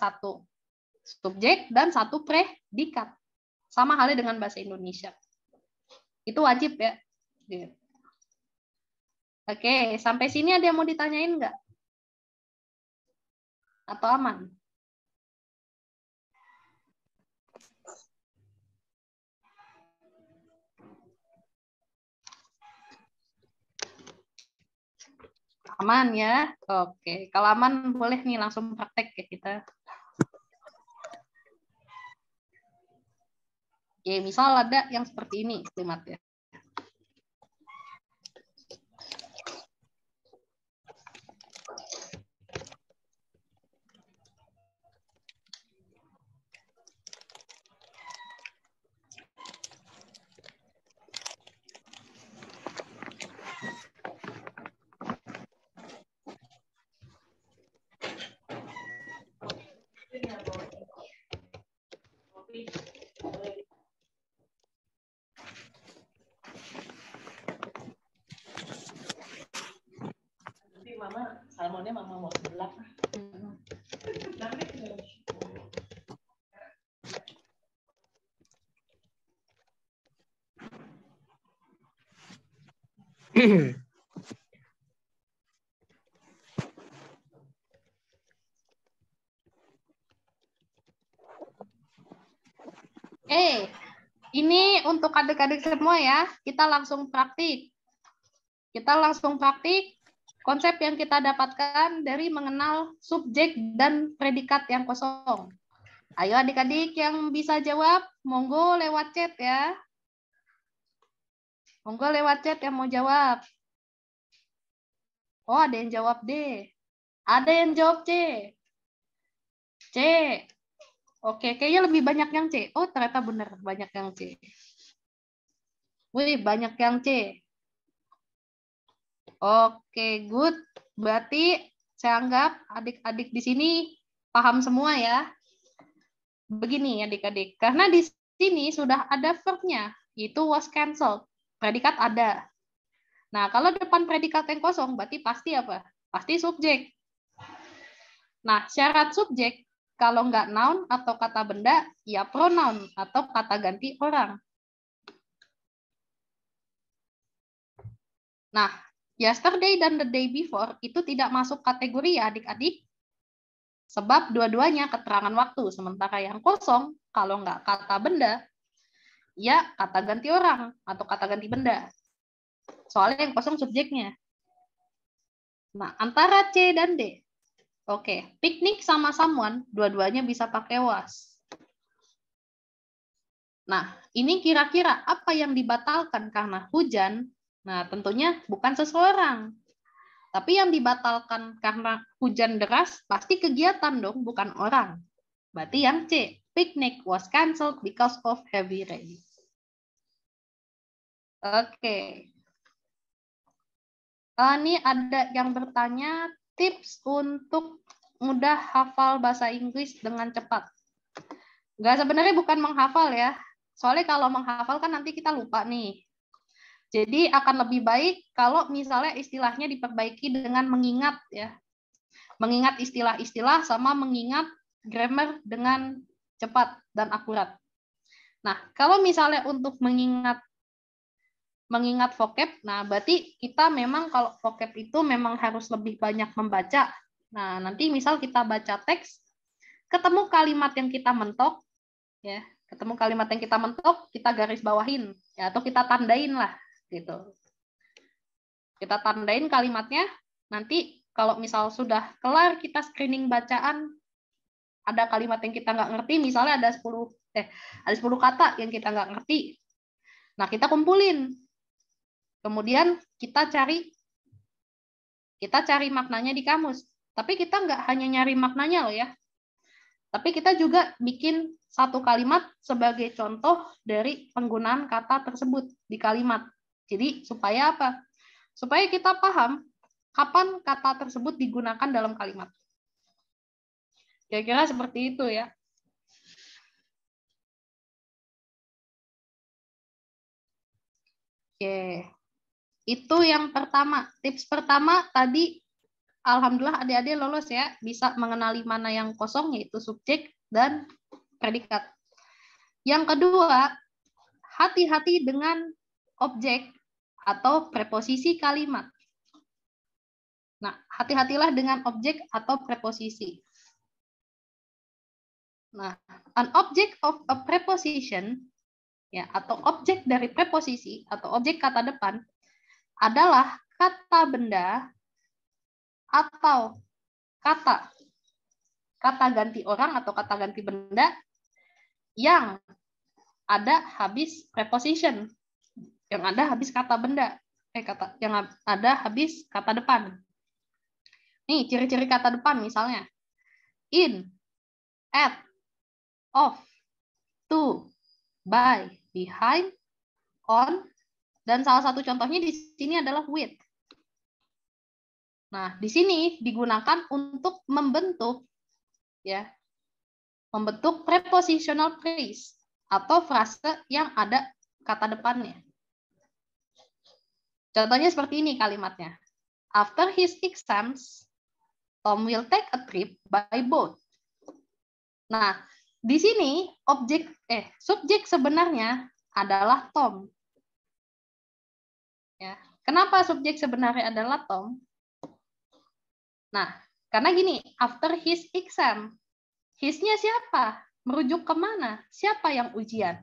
subjek dan 1 predikat. Sama halnya dengan bahasa Indonesia. Itu wajib ya. Oke, sampai sini ada yang mau ditanyain nggak? Atau aman? Aman ya? Oke, kalau aman boleh nih langsung praktek ya kita. Oke, misal ada yang seperti ini kalimatnya. Mama, salmonnya mama mau sebelah. Ini untuk adik-adik semua ya. Kita langsung praktik. Konsep yang kita dapatkan dari mengenal subjek dan predikat yang kosong. Ayo adik-adik yang bisa jawab, monggo lewat chat ya. Monggo lewat chat yang mau jawab. Oh, ada yang jawab D. Ada yang jawab C. C. Oke, kayaknya lebih banyak yang C. Oh, ternyata benar, banyak yang C. Wih, banyak yang C. Oke, good. Berarti saya anggap adik-adik di sini paham semua ya. Begini adik-adik, karena di sini sudah ada verb-nya, yaitu was cancelled. Predikat ada. Nah, kalau depan predikat yang kosong, berarti pasti apa? Pasti subjek. Nah, syarat subjek, kalau nggak noun atau kata benda, ya pronoun atau kata ganti orang. Nah, yesterday dan the day before itu tidak masuk kategori ya adik-adik. Sebab dua-duanya keterangan waktu. Sementara yang kosong, kalau nggak kata benda, ya kata ganti orang atau kata ganti benda. Soalnya yang kosong subjeknya. Nah, antara C dan D. Oke, piknik sama someone, dua-duanya bisa pakai was. Nah, ini kira-kira apa yang dibatalkan karena hujan? Nah, tentunya bukan seseorang. Tapi yang dibatalkan karena hujan deras pasti kegiatan dong, bukan orang. Berarti yang C, picnic was cancelled because of heavy rain. Oke. Ini ada yang bertanya tips untuk mudah hafal bahasa Inggris dengan cepat. Nggak, sebenarnya bukan menghafal ya. Soalnya kalau menghafal kan nanti kita lupa nih. Jadi akan lebih baik kalau misalnya istilahnya diperbaiki dengan mengingat ya. Mengingat istilah-istilah sama mengingat grammar dengan cepat dan akurat. Nah, kalau misalnya untuk mengingat vocab, nah berarti kita memang kalau vocab itu memang harus lebih banyak membaca. Nah, nanti misal kita baca teks, ketemu kalimat yang kita mentok, ya, ketemu kalimat yang kita mentok, kita garis bawahin, ya, atau kita tandain lah, gitu. Kita tandain kalimatnya, nanti kalau misal sudah kelar kita screening bacaan, ada kalimat yang kita nggak ngerti, misalnya ada 10 kata yang kita nggak ngerti. Nah, kita kumpulin. Kemudian kita cari maknanya di kamus. Tapi kita nggak hanya nyari maknanya loh ya. Tapi kita juga bikin satu kalimat sebagai contoh dari penggunaan kata tersebut di kalimat. Jadi supaya apa? Supaya kita paham kapan kata tersebut digunakan dalam kalimat. Kira-kira seperti itu ya. Oke. Itu yang pertama. Tips pertama tadi, alhamdulillah adik-adik lolos ya. Bisa mengenali mana yang kosong, yaitu subjek dan predikat. Yang kedua, hati-hati dengan objek atau preposisi kalimat. Nah, hati-hatilah dengan objek atau preposisi. Nah, an object of a preposition, ya, atau objek dari preposisi atau objek kata depan adalah kata benda atau kata ganti orang atau kata ganti benda yang ada habis preposition, yang ada habis kata benda, yang ada habis kata depan. Nih, ciri-ciri kata depan misalnya in, at, of, to, by, behind, on, dan salah satu contohnya di sini adalah with. Nah, di sini digunakan untuk membentuk prepositional phrase atau frase yang ada kata depannya. Contohnya seperti ini kalimatnya. After his exams, Tom will take a trip by boat. Nah, di sini subjek sebenarnya adalah Tom. Ya. Kenapa subjek sebenarnya adalah Tom? Nah, karena gini, after his exam, his-nya siapa? Merujuk kemana? Siapa yang ujian?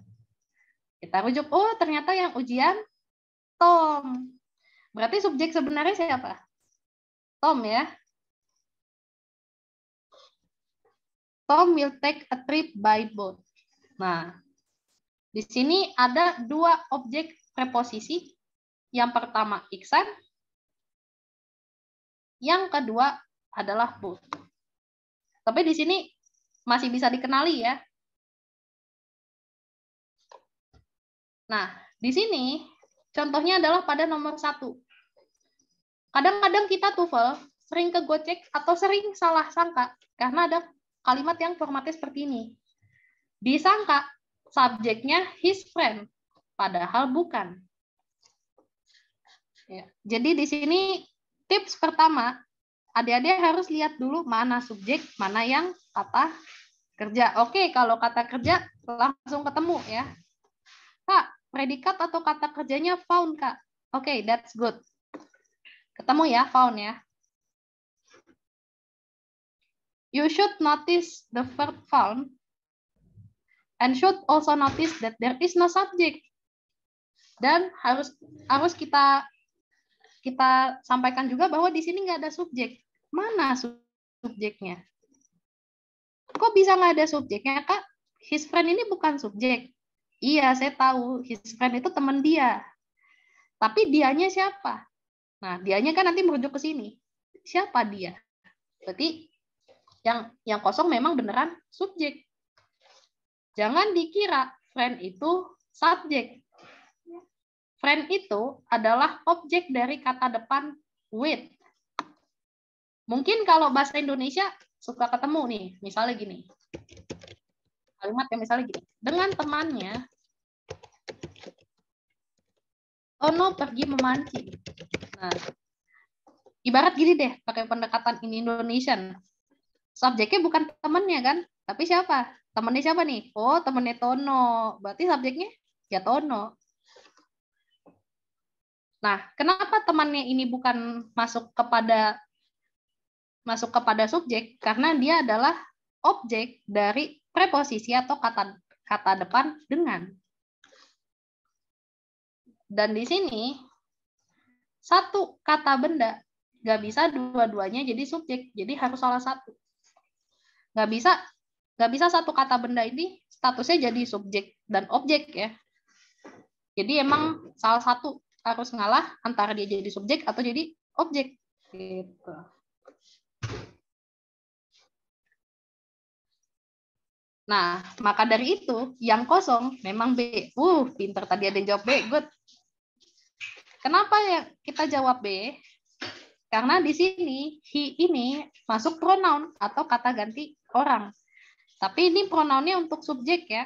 Kita rujuk, oh ternyata yang ujian Tom. Berarti subjek sebenarnya siapa? Tom ya. Tom will take a trip by boat. Nah, di sini ada dua objek preposisi. Yang pertama exam, yang kedua adalah boat. Tapi di sini masih bisa dikenali ya. Nah, di sini contohnya adalah pada nomor 1. Kadang-kadang kita TOEFL sering kegocek atau sering salah sangka karena ada kalimat yang formatnya seperti ini. Disangka subjeknya his friend, padahal bukan. Ya. Jadi di sini tips pertama, adik-adik harus lihat dulu mana subjek, mana yang kata kerja. Oke, kalau kata kerja langsung ketemu ya. Kak, predikat atau kata kerjanya found, Kak. Oke, that's good. Ketemu ya, found ya. You should notice the verb found and should also notice that there is no subject. Dan harus kita sampaikan juga bahwa di sini nggak ada subjek. Mana subjeknya? Kok bisa nggak ada subjeknya, Kak? His friend ini bukan subjek. Iya, saya tahu. His friend itu teman dia. Tapi dianya siapa? Nah, dianya kan nanti merujuk ke sini. Siapa dia? Berarti yang kosong memang beneran subjek. Jangan dikira friend itu subjek. Friend itu adalah objek dari kata depan with. Mungkin kalau bahasa Indonesia suka ketemu nih, misalnya gini. Kalimat yang misalnya gini. Dengan temannya, Tono pergi memancing. Nah, ibarat gini deh, pakai pendekatan in Indonesian. Subjeknya bukan temannya kan, tapi siapa? Temannya siapa nih? Oh, temannya Tono. Berarti subjeknya ya Tono. Nah, kenapa temannya ini bukan masuk kepada subjek? Karena dia adalah objek dari preposisi atau kata depan dengan. Dan di sini satu kata benda nggak bisa dua-duanya jadi subjek, jadi harus salah satu. Nggak bisa satu kata benda ini statusnya jadi subjek dan objek ya. Jadi emang salah satu harus ngalah antara dia jadi subjek atau jadi objek. Gitu. Nah, maka dari itu yang kosong memang B. Pinter tadi ada yang jawab B, good. Kenapa ya kita jawab B? Karena di sini he ini masuk pronoun atau kata ganti orang. Tapi ini pronounnya untuk subjek ya.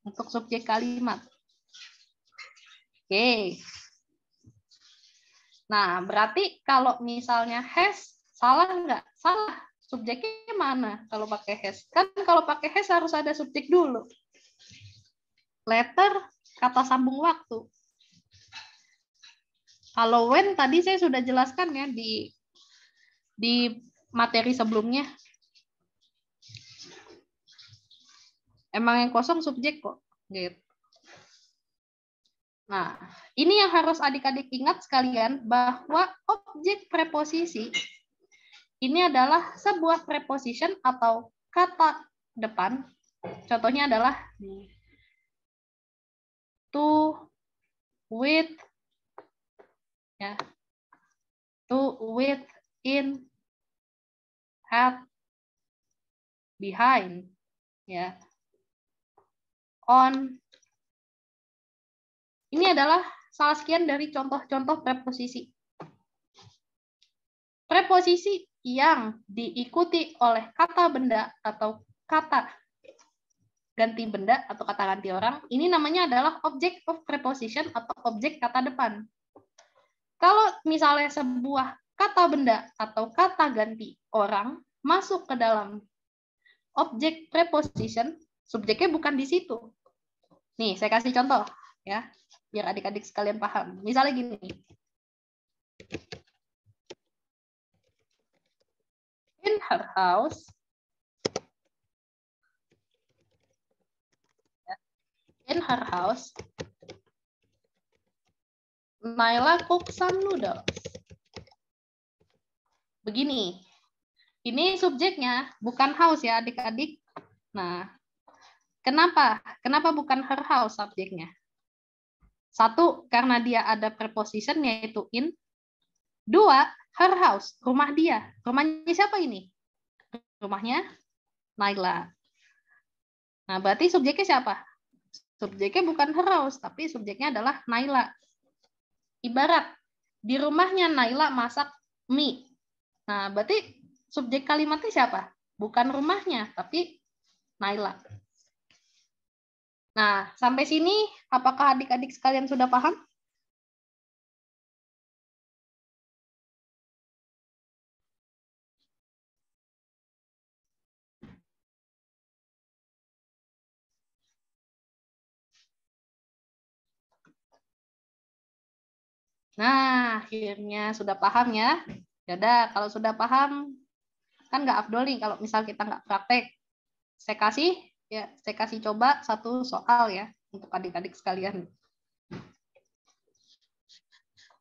Untuk subjek kalimat. Oke. Nah, berarti kalau misalnya has, salah nggak? Salah. Subjeknya mana kalau pakai has? Kan kalau pakai has harus ada subjek dulu. Later, kata sambung waktu. Kalau when tadi saya sudah jelaskan ya di materi sebelumnya. Emang yang kosong subjek kok. Gitu. Nah, ini yang harus adik-adik ingat sekalian bahwa objek preposisi ini adalah sebuah preposition atau kata depan. Contohnya adalah to, with, ya, to, with, in, at, behind, ya, on. Ini adalah salah sekian dari contoh-contoh preposisi. Preposisi yang diikuti oleh kata benda atau kata ganti benda atau kata ganti orang, ini namanya adalah object of preposition atau objek kata depan. Kalau misalnya sebuah kata benda atau kata ganti orang masuk ke dalam objek preposition, subjeknya bukan di situ. Nih, saya kasih contoh ya, biar adik-adik sekalian paham. Misalnya gini. In her house, Naila cook some noodles. Begini, ini subjeknya bukan house ya adik-adik. Nah, kenapa? Kenapa bukan her house subjeknya? Satu, karena dia ada preposition yaitu in. Dua, her house, rumah dia. Rumahnya siapa ini? Rumahnya Naila. Nah, berarti subjeknya siapa? Subjeknya bukan Heraus, tapi subjeknya adalah Naila. Ibarat di rumahnya Naila masak mie. Nah, berarti subjek kalimatnya siapa? Bukan rumahnya, tapi Naila. Nah, sampai sini apakah adik-adik sekalian sudah paham? Nah, akhirnya sudah paham ya. Yaudah, kalau sudah paham, kan nggak afdol nih kalau misal kita nggak praktek. Saya kasih coba satu soal ya untuk adik-adik sekalian.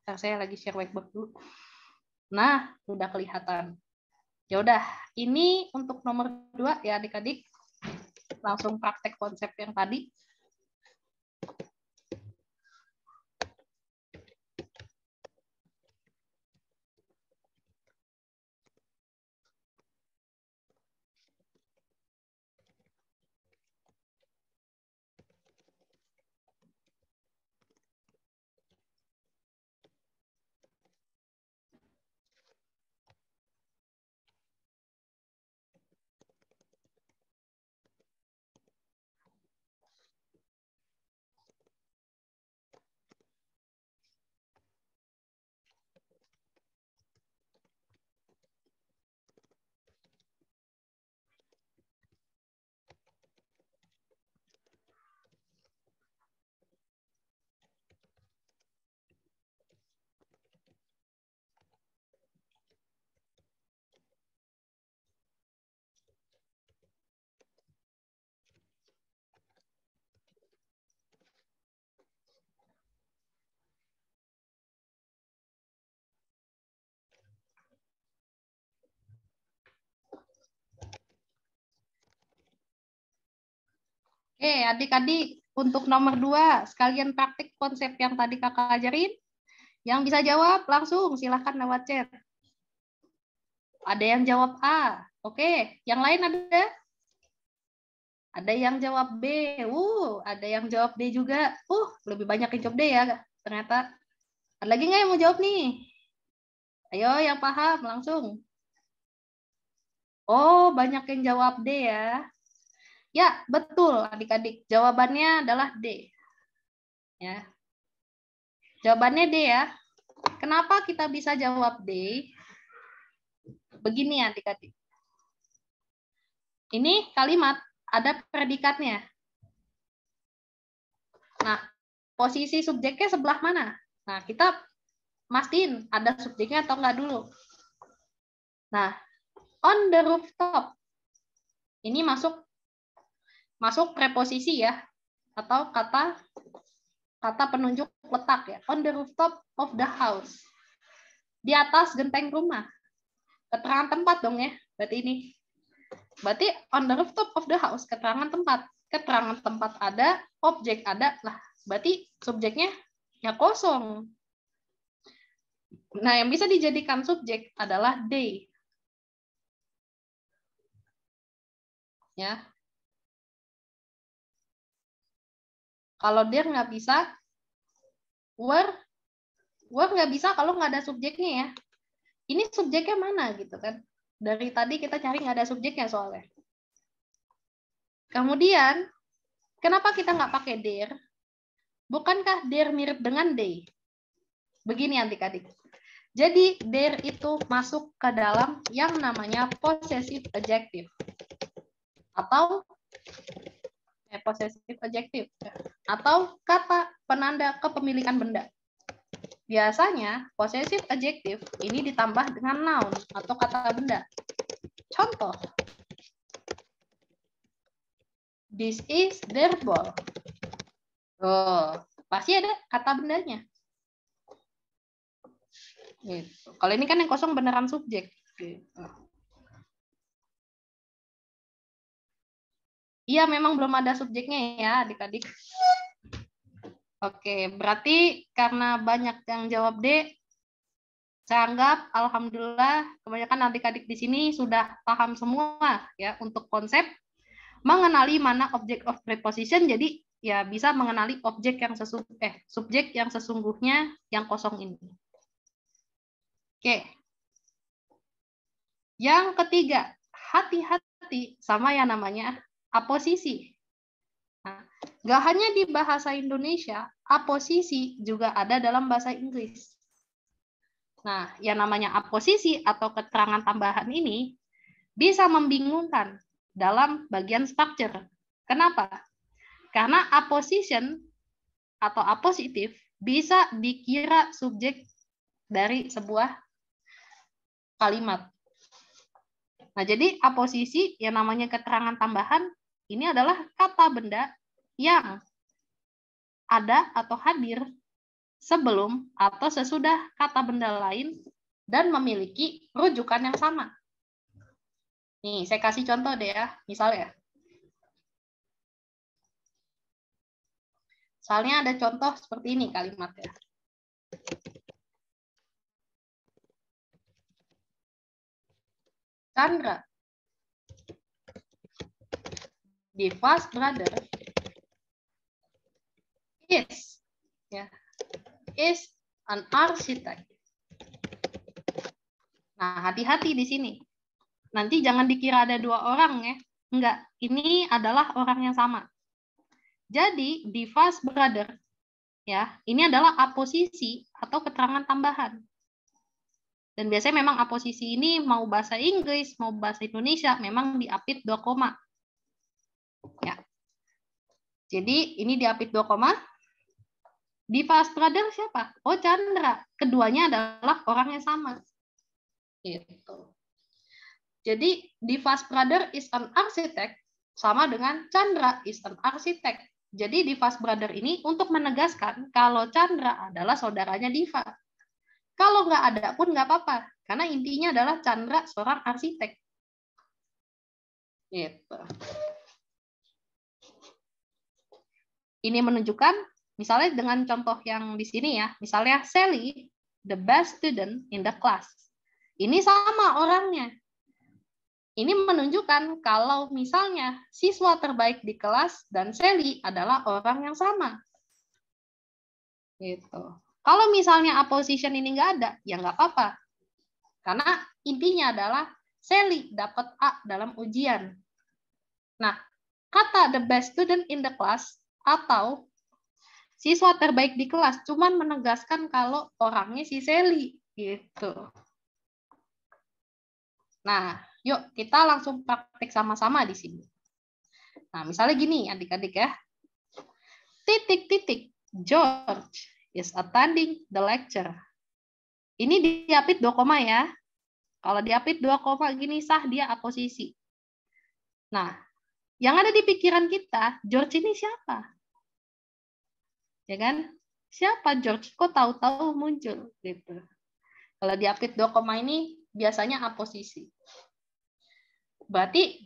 Ntar saya lagi share whiteboard dulu. Nah, sudah kelihatan. Ya udah, ini untuk nomor 2 ya adik-adik. Langsung praktek konsep yang tadi. Oke, adik-adik, untuk nomor 2, sekalian praktik konsep yang tadi kakak ajarin. Yang bisa jawab, langsung silahkan lewat chat. Ada yang jawab A. Oke, yang lain ada? Ada yang jawab B. Ada yang jawab D juga. Lebih banyak yang jawab D ya, ternyata. Ada lagi nggak yang mau jawab nih? Ayo, yang paham, langsung. Oh, banyak yang jawab D ya. Ya, betul adik-adik. Jawabannya adalah D. Ya. Jawabannya D ya. Kenapa kita bisa jawab D? Begini adik-adik. Ini kalimat, ada predikatnya. Nah, posisi subjeknya sebelah mana? Nah, kita mastiin ada subjeknya atau enggak dulu. Nah, on the rooftop. Ini masuk preposisi ya, atau kata penunjuk letak ya. On the rooftop of the house. Di atas genteng rumah. Keterangan tempat dong ya, berarti ini. Berarti on the rooftop of the house, keterangan tempat. Keterangan tempat ada, objek ada, lah berarti subjeknya ya kosong. Nah, yang bisa dijadikan subjek adalah they. Ya. Kalau there nggak bisa, were nggak bisa kalau nggak ada subjeknya ya. Ini subjeknya mana gitu kan? Dari tadi kita cari nggak ada subjeknya soalnya. Kemudian, kenapa kita nggak pakai there? Bukankah there mirip dengan they? Begini adik-adik. Jadi there itu masuk ke dalam yang namanya possessive adjective. Atau possessive adjective. Atau kata penanda kepemilikan benda. Biasanya possessive adjective ini ditambah dengan noun atau kata benda. Contoh. This is their ball. Pasti ada kata bendanya. Gitu. Kalau ini kan yang kosong beneran subjek. Gitu. Iya, memang belum ada subjeknya ya, adik-adik. Oke, berarti karena banyak yang jawab D, saya anggap alhamdulillah kebanyakan adik-adik di sini sudah paham semua ya untuk konsep mengenali mana object of preposition. Jadi ya bisa mengenali subjek yang sesungguhnya yang kosong ini. Oke. Yang ketiga, hati-hati sama yang namanya aposisi. Nah, nggak hanya di bahasa Indonesia, aposisi juga ada dalam bahasa Inggris. Nah, yang namanya aposisi atau keterangan tambahan ini bisa membingungkan dalam bagian structure. Kenapa? Karena apposition atau apositif bisa dikira subjek dari sebuah kalimat. Nah, jadi aposisi yang namanya keterangan tambahan ini adalah kata benda yang ada atau hadir sebelum atau sesudah kata benda lain dan memiliki rujukan yang sama. Nih, saya kasih contoh deh ya, misalnya. Misalnya ada contoh seperti ini kalimatnya. Chandra, Diva's brother, is an architect. Nah, hati-hati di sini. Nanti jangan dikira ada dua orang ya. Enggak, ini adalah orang yang sama. Jadi, Diva's brother, ya, ini adalah aposisi atau keterangan tambahan. Dan biasanya memang aposisi ini mau bahasa Inggris, mau bahasa Indonesia, memang diapit 2 koma. Ya. Jadi, ini diapit 2 koma. Diva's brother siapa? Oh, Chandra. Keduanya adalah orang yang sama. Gitu. Jadi, Diva's brother is an architect sama dengan Chandra is an architect. Jadi, Diva's brother ini untuk menegaskan kalau Chandra adalah saudaranya Diva. Kalau nggak ada pun nggak apa-apa, karena intinya adalah Chandra seorang arsitek. Gitu. Ini menunjukkan, misalnya dengan contoh yang di sini ya, misalnya Sally, the best student in the class. Ini sama orangnya. Ini menunjukkan kalau misalnya siswa terbaik di kelas dan Sally adalah orang yang sama. Gitu. Kalau misalnya opposition ini nggak ada, ya nggak apa-apa. Karena intinya adalah Sally dapat A dalam ujian. Nah, kata the best student in the class atau siswa terbaik di kelas cuman menegaskan kalau orangnya si Sally. Gitu. Nah, yuk kita langsung praktik sama-sama di sini. Nah, misalnya gini adik-adik ya. Titik-titik, George is attending the lecture. Ini diapit 2 koma ya. Kalau diapit 2 koma gini sah dia aposisi. Nah, yang ada di pikiran kita, George ini siapa? Ya kan? Siapa George? Kok tahu-tahu muncul gitu. Kalau diapit 2 koma ini biasanya aposisi. Berarti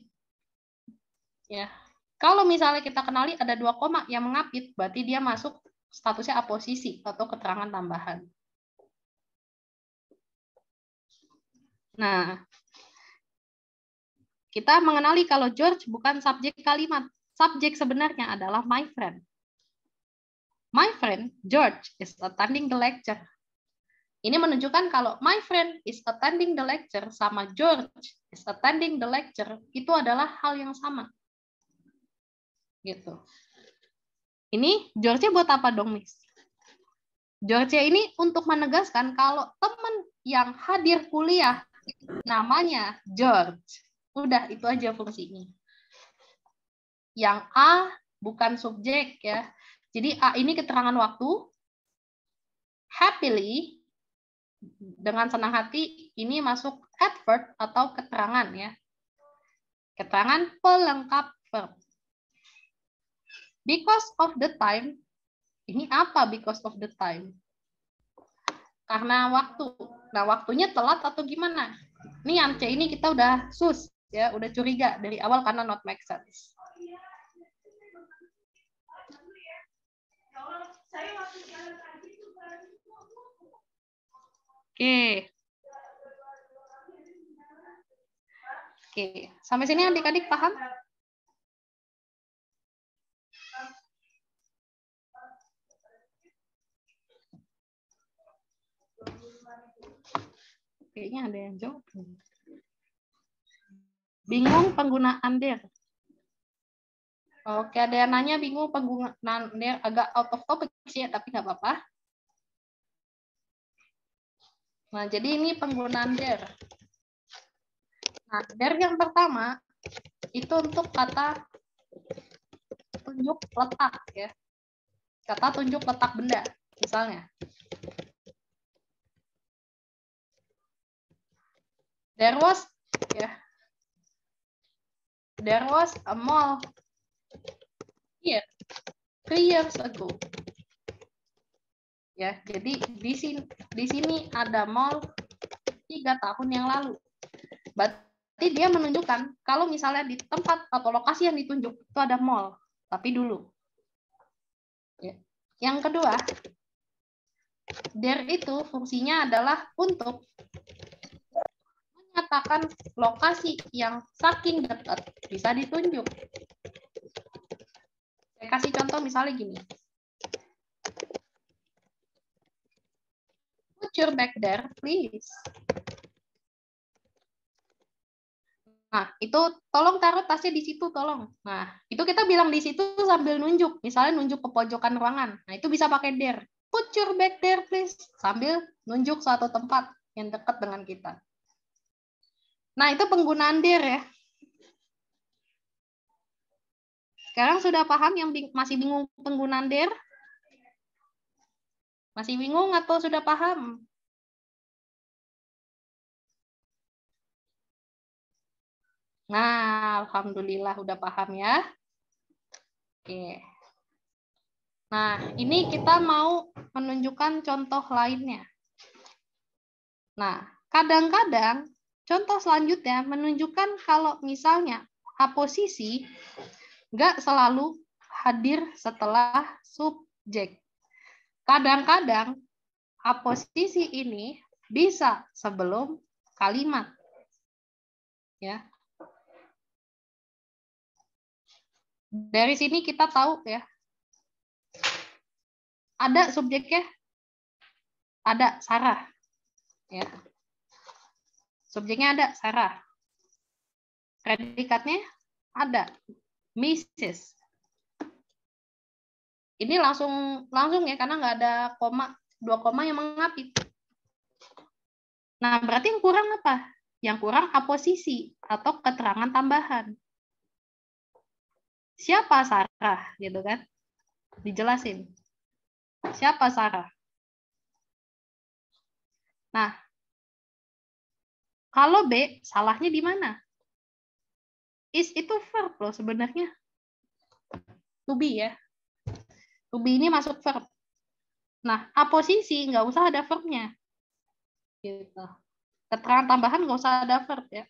ya, kalau misalnya kita kenali ada 2 koma yang mengapit, berarti dia masuk statusnya aposisi atau keterangan tambahan. Nah, kita mengenali kalau George bukan subjek kalimat. Subjek sebenarnya adalah my friend. My friend George is attending the lecture. Ini menunjukkan kalau my friend is attending the lecture sama George is attending the lecture itu adalah hal yang sama. Gitu. Ini George-nya buat apa dong, Miss? George ini untuk menegaskan kalau teman yang hadir kuliah namanya George. Udah, itu aja fungsinya. Yang A bukan subjek ya. Jadi A ini keterangan waktu. Happily, dengan senang hati, ini masuk adverb atau keterangan ya. Keterangan pelengkap verb. Because of the time, ini apa because of the time? Karena waktu. Nah, waktunya telat atau gimana? Ini yang C ini kita udah sus ya, udah curiga dari awal karena not make sense. Oke. Oke, sampai sini adik-adik paham? Kayaknya ada yang jawab. Bingung penggunaan there. Oke, ada yang nanya bingung penggunaan there, agak out of topic sih ya, tapi nggak apa-apa. Nah, jadi ini penggunaan there. Nah, there yang pertama itu untuk kata tunjuk letak ya. Kata tunjuk letak benda, misalnya. There was a mall here 3 years ago. Ya, jadi di sini ada mall 3 tahun yang lalu. Berarti dia menunjukkan kalau misalnya di tempat atau lokasi yang ditunjuk itu ada mall, tapi dulu. Ya. Yang kedua, there itu fungsinya adalah untuk menyatakan lokasi yang saking dekat bisa ditunjuk. Saya kasih contoh misalnya gini. Put your bag there, please. Nah, itu tolong taruh tasnya di situ, tolong. Nah, itu kita bilang di situ sambil nunjuk. Misalnya nunjuk ke pojokan ruangan. Nah, itu bisa pakai there. Put your bag there, please. Sambil nunjuk suatu tempat yang dekat dengan kita. Nah, itu penggunaan there ya. Sekarang sudah paham yang masih bingung penggunaan there? Masih bingung atau sudah paham? Nah, alhamdulillah udah paham ya. Oke. Nah, ini kita mau menunjukkan contoh lainnya. Nah, kadang-kadang contoh selanjutnya menunjukkan kalau misalnya aposisi nggak selalu hadir setelah subjek. Kadang-kadang aposisi ini bisa sebelum kalimat. Ya. Dari sini kita tahu ya. Ada subjeknya, ada Sarah. Ya. Subjeknya ada Sarah. Predikatnya ada Mrs. Ini langsung ya karena nggak ada koma, 2 koma yang mengapit. Nah, berarti yang kurang apa? Yang kurang aposisi atau keterangan tambahan. Siapa Sarah gitu kan? Dijelasin. Siapa Sarah? Nah, kalau B, salahnya di mana? Is itu verb loh sebenarnya. To be ya. To be ini masuk verb. Nah, aposisi nggak usah ada verbnya. Gitu. Keterangan tambahan nggak usah ada verb ya.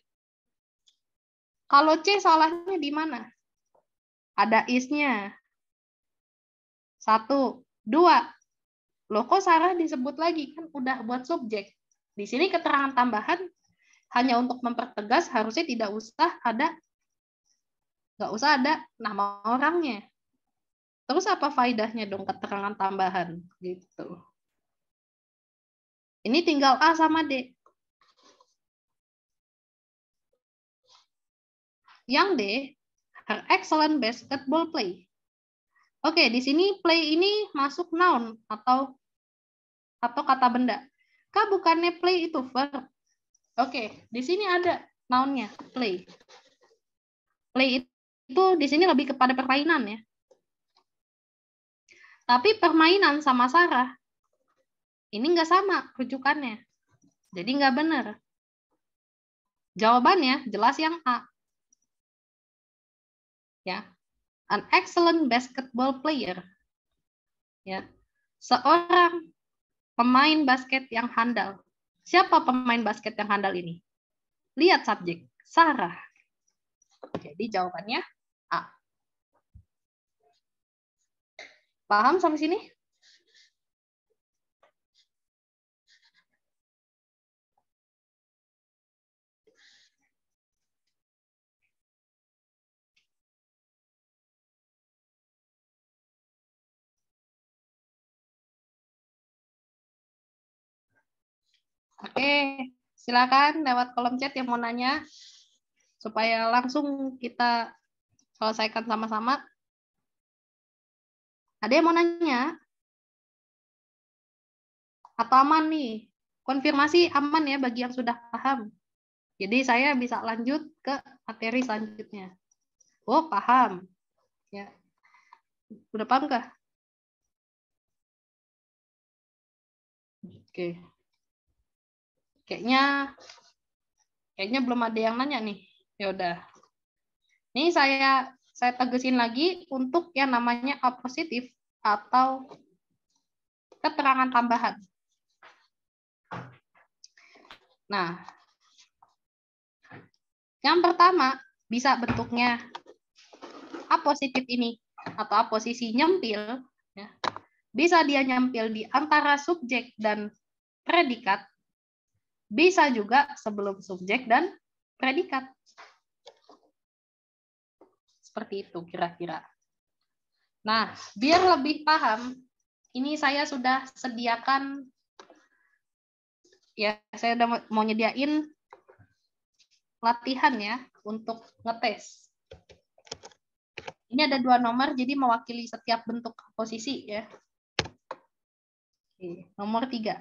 Kalau C salahnya di mana? Ada is-nya. 1, 2. Loh kok Sarah disebut lagi? Kan udah buat subjek. Di sini keterangan tambahan hanya untuk mempertegas harusnya nggak usah ada nama orangnya. Terus apa faedahnya dong keterangan tambahan gitu. Ini tinggal A sama D. Yang D, her excellent basketball play. Oke, di sini play ini masuk noun atau kata benda. Kah bukannya play itu verb? Oke, di sini ada nounnya, play. Play itu di sini lebih kepada permainan ya. Tapi permainan sama Sarah ini nggak sama rujukannya. Jadi nggak benar. Jawabannya jelas yang A. Ya. An excellent basketball player. Ya. Seorang pemain basket yang handal. Siapa pemain basket yang handal ini? Lihat subjek, Sarah. Jadi jawabannya A. Paham sampai sini? Oke, Silakan lewat kolom chat yang mau nanya supaya langsung kita selesaikan sama-sama. Ada yang mau nanya? Atau aman nih? Konfirmasi aman ya bagi yang sudah paham. Jadi saya bisa lanjut ke materi selanjutnya. Oh, paham. Ya. Udah paham kah? Oke. Kayaknya belum ada yang nanya nih. Ya udah. Ini saya tegesin lagi untuk yang namanya A positif atau keterangan tambahan. Nah, yang pertama bisa bentuknya A positif ini atau A posisi nyempil, ya, bisa dia nyempil di antara subjek dan predikat, bisa juga sebelum subjek dan predikat. Seperti itu kira-kira. Nah, biar lebih paham, ini saya sudah sediakan, ya saya udah mau nyediain latihan ya untuk ngetes. Ini ada 2 nomor, jadi mewakili setiap bentuk posisi ya. Oke, nomor 3.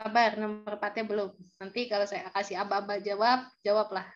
Sabar, nomor 4-nya belum. Nanti kalau saya kasih aba-aba jawab, jawablah.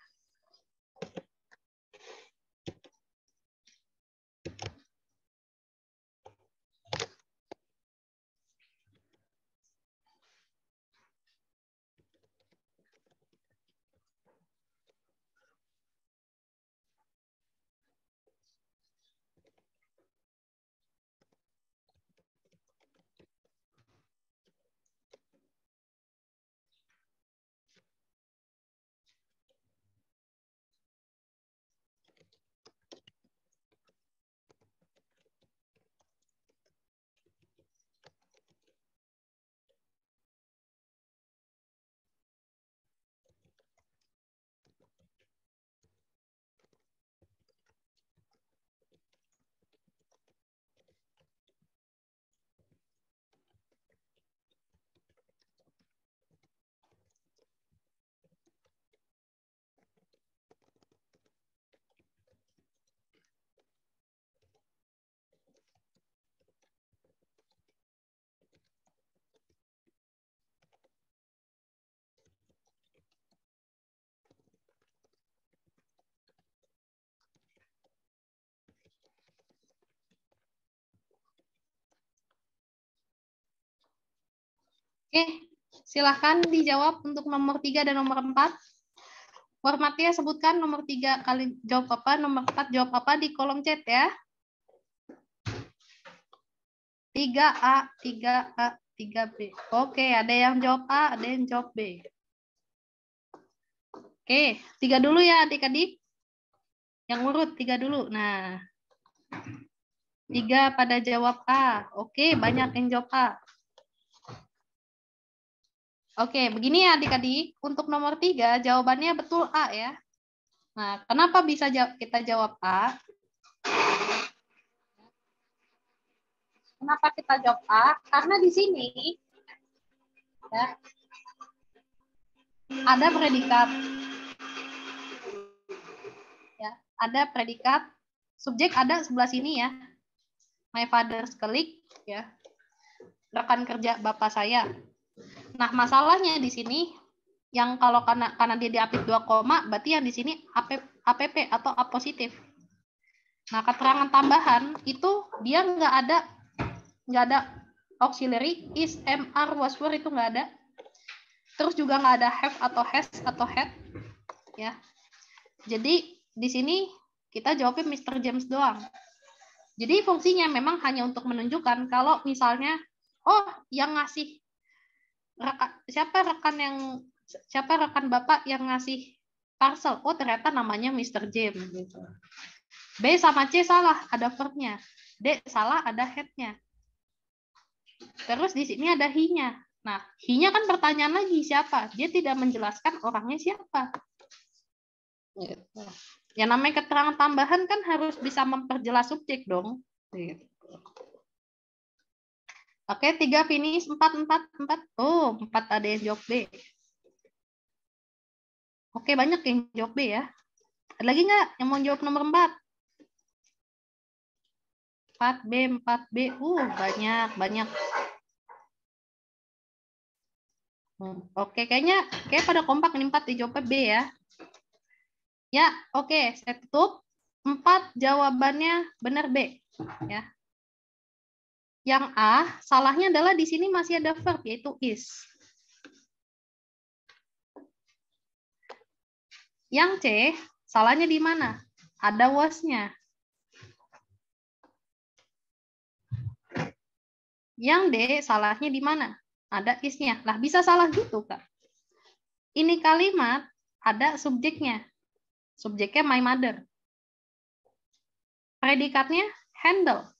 Oke, silahkan dijawab untuk nomor 3 dan nomor 4. Formatnya sebutkan nomor 3 kali jawab apa, nomor 4 jawab apa di kolom chat ya. 3A, 3A, 3B. Oke, ada yang jawab A, ada yang jawab B. Oke, 3 dulu ya adik-adik. Yang urut 3 dulu. Nah, 3 pada jawab A. Oke, banyak yang jawab A. Oke, begini ya adik-adik. Untuk nomor 3, jawabannya betul A ya. Nah, kenapa bisa kita jawab A? Kenapa kita jawab A? Karena di sini, ya, ada predikat. Ya, ada predikat. Subjek ada sebelah sini ya. My father's colleague, ya. Rekan kerja bapak saya. Nah, masalahnya di sini yang kalau karena dia diapit 2 koma, berarti yang di sini APP atau A positif. Nah, keterangan tambahan itu dia nggak ada auxiliary, is, am, are, was, were itu nggak ada. Terus juga nggak ada have atau has atau had, ya. Jadi di sini kita jawabnya Mr. James doang. Jadi fungsinya memang hanya untuk menunjukkan kalau misalnya, oh yang ngasih siapa rekan bapak yang ngasih parcel, oh ternyata namanya Mr. James gitu. B sama C salah, ada verbnya. D salah, ada head-nya. Terus di sini ada he-nya. Nah, he-nya kan pertanyaan lagi siapa? Dia tidak menjelaskan orangnya siapa. Gitu. Yang namanya keterangan tambahan kan harus bisa memperjelas subjek dong. Gitu. Oke, 3 finish, 4. Oh, 4 ada yang jawab B. Oke, banyak yang jawab B ya. Ada lagi nggak yang mau jawab nomor 4? 4B. Banyak. Oke, kayaknya pada kompak nih 4 dijawab B ya. Ya, oke, saya tutup. 4 jawabannya benar B. Ya. Yang A, salahnya adalah di sini masih ada verb, yaitu is. Yang C, salahnya di mana? Ada was-nya. Yang D, salahnya di mana? Ada is-nya. Lah, bisa salah gitu, Kak. Ini kalimat ada subjeknya. Subjeknya my mother. Predikatnya handle.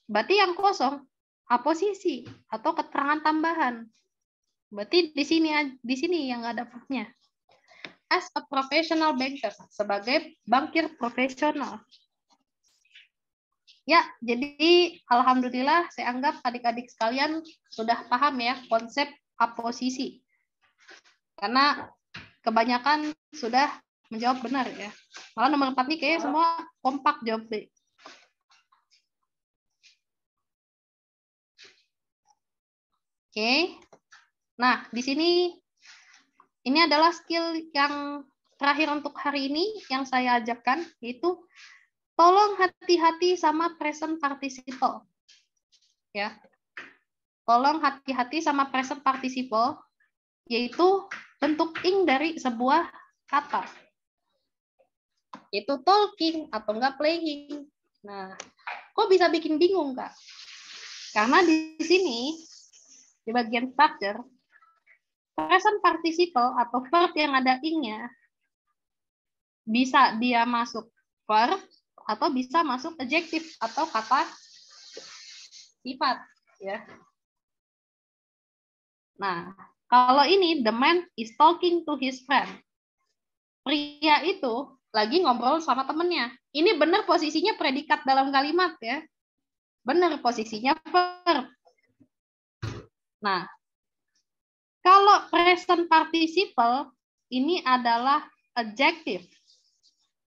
Berarti yang kosong aposisi atau keterangan tambahan. Berarti di sini yang nggak ada verbnya. As a professional banker, sebagai bankir profesional. Ya, jadi alhamdulillah saya anggap adik-adik sekalian sudah paham ya konsep aposisi. Karena kebanyakan sudah menjawab benar ya. Malah nomor 4 nih kayaknya semua kompak jawab B. Oke. Nah, di sini ini adalah skill yang terakhir untuk hari ini yang saya ajarkan, yaitu tolong hati-hati sama present participle. Ya. Tolong hati-hati sama present participle, yaitu bentuk ing dari sebuah kata. Itu talking atau enggak playing. Nah, kok bisa bikin bingung, Kak? Karena di sini di bagian structure, present participle atau verb yang ada ing-nya bisa dia masuk verb atau bisa masuk adjective atau kata sifat, ya. Nah, kalau ini the man is talking to his friend. Pria itu lagi ngobrol sama temennya. Ini benar posisinya predikat dalam kalimat ya. Benar posisinya verb. Nah, kalau present participle ini adalah adjective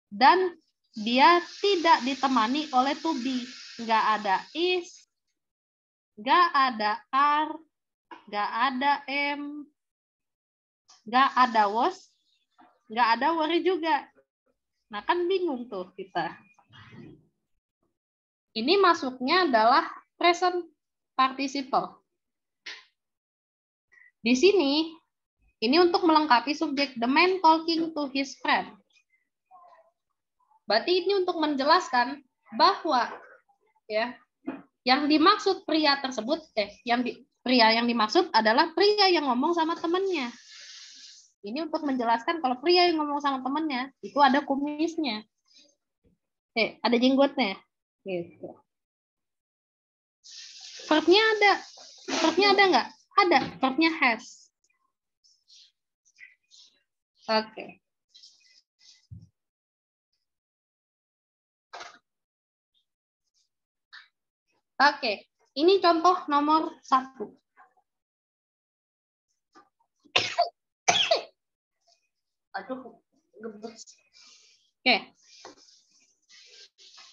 dan dia tidak ditemani oleh to be. Nggak ada is, nggak ada are, nggak ada am, nggak ada was, nggak ada were juga. Nah, kan bingung tuh kita. Ini masuknya adalah present participle. Di sini, ini untuk melengkapi subjek the man talking to his friend. Berarti ini untuk menjelaskan bahwa ya yang dimaksud pria tersebut, pria yang dimaksud adalah pria yang ngomong sama temannya. Ini untuk menjelaskan kalau pria yang ngomong sama temannya itu ada kumisnya, ada jenggotnya, gitu. Verbnya ada nggak? Ada, verbnya has. Oke. Oke, ini contoh nomor 1. Aduh, gebes. Oke.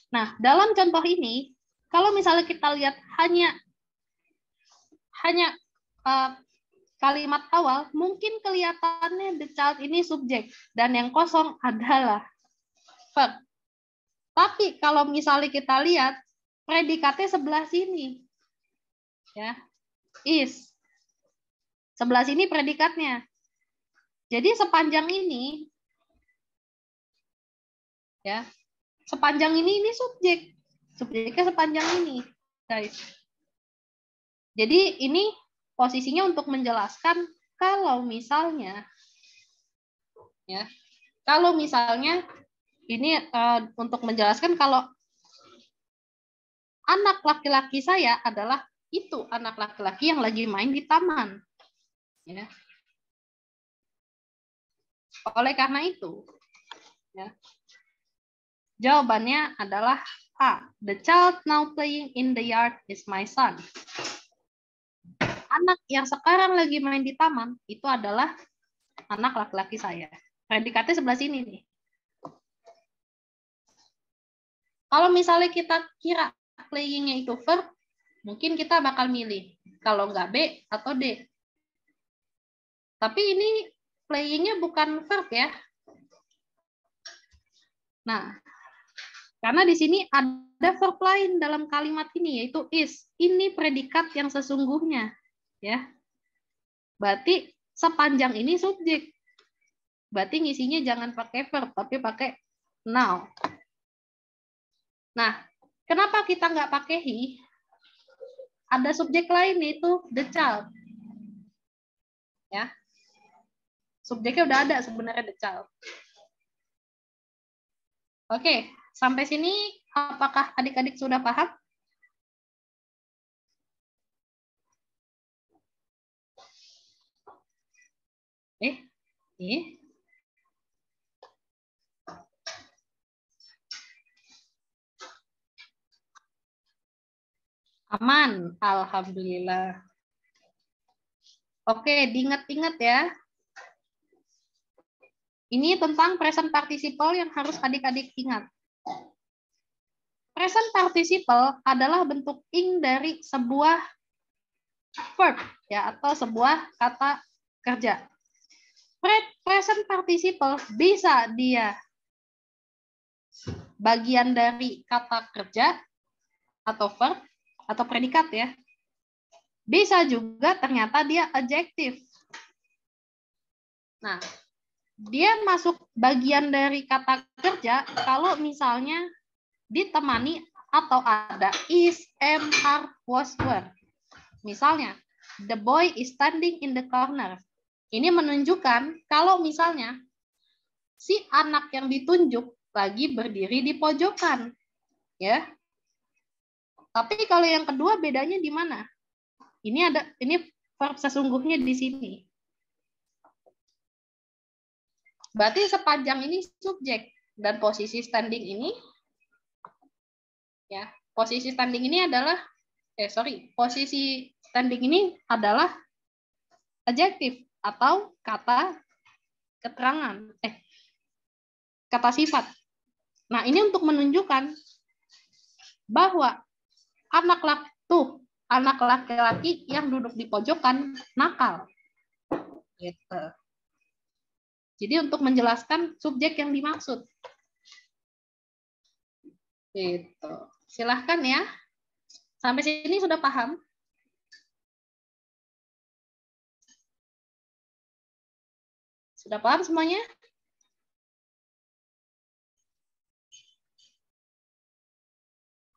Nah, dalam contoh ini, kalau misalnya kita lihat hanya kalimat awal, mungkin kelihatannya the child ini subjek dan yang kosong adalah verb. Tapi kalau misalnya kita lihat predikatnya sebelah sini, ya, is. Sebelah sini predikatnya. Jadi sepanjang ini, ya, sepanjang ini subjek. Subjeknya sepanjang ini, guys. Jadi ini posisinya untuk menjelaskan kalau misalnya, ya, kalau misalnya ini untuk menjelaskan kalau anak laki-laki saya adalah itu anak laki-laki yang lagi main di taman. Ya. Oleh karena itu, ya, jawabannya adalah A. The child now playing in the yard is my son. Anak yang sekarang lagi main di taman itu adalah anak laki-laki saya. Predikatnya sebelah sini nih. Kalau misalnya kita kira playing-nya itu verb, mungkin kita bakal milih. Kalau nggak B atau D. Tapi ini playing-nya bukan verb ya. Nah, karena di sini ada verb lain dalam kalimat ini, yaitu is. Ini predikat yang sesungguhnya. Ya. Berarti sepanjang ini subjek. Berarti ngisinya jangan pakai verb, tapi pakai now. Nah, kenapa kita nggak pakai he? Ada subjek lain, yaitu the child. Ya. Subjeknya udah ada sebenarnya the child. Oke, sampai sini apakah adik-adik sudah paham? Aman, alhamdulillah. Oke, diingat-ingat ya. Ini tentang present participle yang harus adik-adik ingat. Present participle adalah bentuk ing dari sebuah verb ya atau sebuah kata kerja. Present participle bisa dia bagian dari kata kerja atau verb atau predikat ya. Bisa juga ternyata dia adjektif. Nah, dia masuk bagian dari kata kerja kalau misalnya ditemani atau ada is, am, are, was, were. Misalnya, the boy is standing in the corner. Ini menunjukkan kalau misalnya si anak yang ditunjuk lagi berdiri di pojokan. Ya. Tapi kalau yang kedua bedanya di mana? Ini verb sesungguhnya di sini. Berarti sepanjang ini subjek dan posisi standing ini ya, posisi standing ini adalah posisi standing ini adalah adjektif atau kata keterangan kata sifat. Nah, ini untuk menunjukkan bahwa anak laki-laki yang duduk di pojokan nakal. Gitu. Jadi untuk menjelaskan subjek yang dimaksud. Gitu. Silahkan ya. Sampai sini sudah paham? Sudah paham semuanya?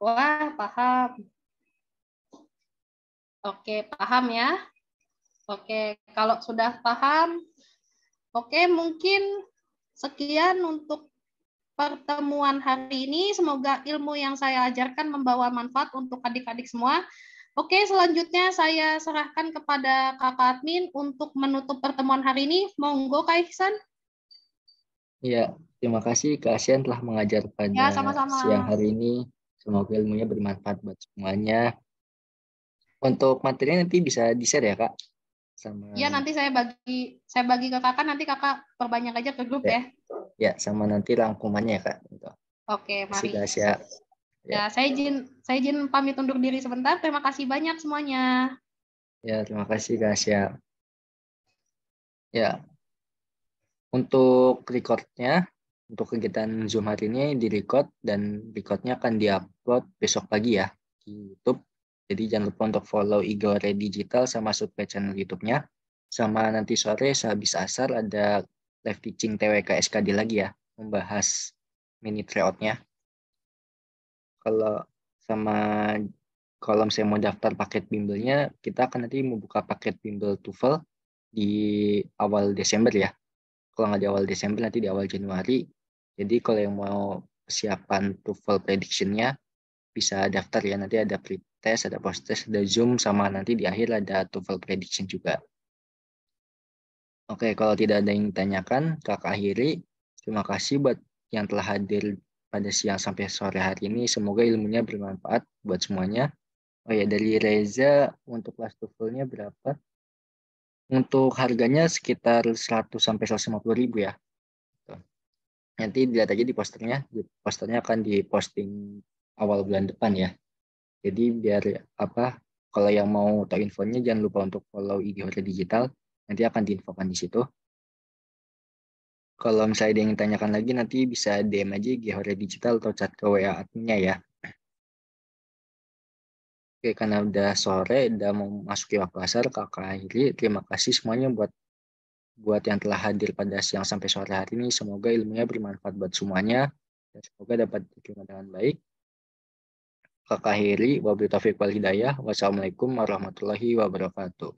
Wah, paham. Oke, paham ya. Oke, kalau sudah paham, oke, mungkin sekian untuk pertemuan hari ini. Semoga ilmu yang saya ajarkan membawa manfaat untuk adik-adik semua. Oke, selanjutnya saya serahkan kepada Kakak Admin untuk menutup pertemuan hari ini. Monggo, Kak Ihsan. Ya, terima kasih Kak Asian telah mengajar pada siang hari ini. Semoga ilmunya bermanfaat buat semuanya. Untuk materinya nanti bisa di-share ya, Kak? sama. Iya, nanti saya bagi ke kakak, nanti kakak perbanyak aja ke grup ya. Ya, sama nanti rangkumannya Kak. Gitu. Oke, mari. Terima kasih Kak. Ya, saya izin pamit undur diri sebentar. Terima kasih banyak semuanya. Ya, terima kasih Kak Asia. Ya, untuk recordnya, untuk kegiatan Zoom hari ini di-record dan recordnya akan di-upload besok pagi ya di YouTube. Jadi jangan lupa untuk follow IG Hore Digital sama subscribe channel YouTube-nya. Sama nanti sore sehabis asar ada live teaching TWK SKD lagi ya, membahas mini tryout-nya. Kalau saya mau daftar paket bimbelnya, kita akan nanti membuka paket bimbel TOEFL di awal Desember ya. Kalau nggak di awal Desember, nanti di awal Januari. Jadi kalau yang mau persiapan TOEFL prediction-nya, bisa daftar ya. Nanti ada pre-test, ada post-test, ada Zoom, sama nanti di akhir ada TOEFL prediction juga. Oke, kalau tidak ada yang ditanyakan, Kakak akhiri. Terima kasih buat yang telah hadir pada siang sampai sore hari ini. Semoga ilmunya bermanfaat buat semuanya. Oh ya, dari Reza, untuk kelas TOEFL-nya berapa? Untuk harganya sekitar 100-150 ribu ya. Nanti dilihat aja di posternya. Posternya akan diposting awal bulan depan ya. Jadi biar kalau yang mau tahu infonya jangan lupa untuk follow IG Hore Digital. Nanti akan diinfokan di situ. Kalau misalnya ada yang tanyakan lagi, nanti bisa DM aja IG Hore Digital atau chat ke WA adminnya ya. Oke, karena udah sore, udah mau masuki waktu asar, kakak akhiri. Terima kasih semuanya buat yang telah hadir pada siang sampai sore hari ini. Semoga ilmunya bermanfaat buat semuanya. Dan semoga dapat diterima dengan baik. Kakak akhiri, wabillahi taufiq wal hidayah. Wassalamualaikum warahmatullahi wabarakatuh.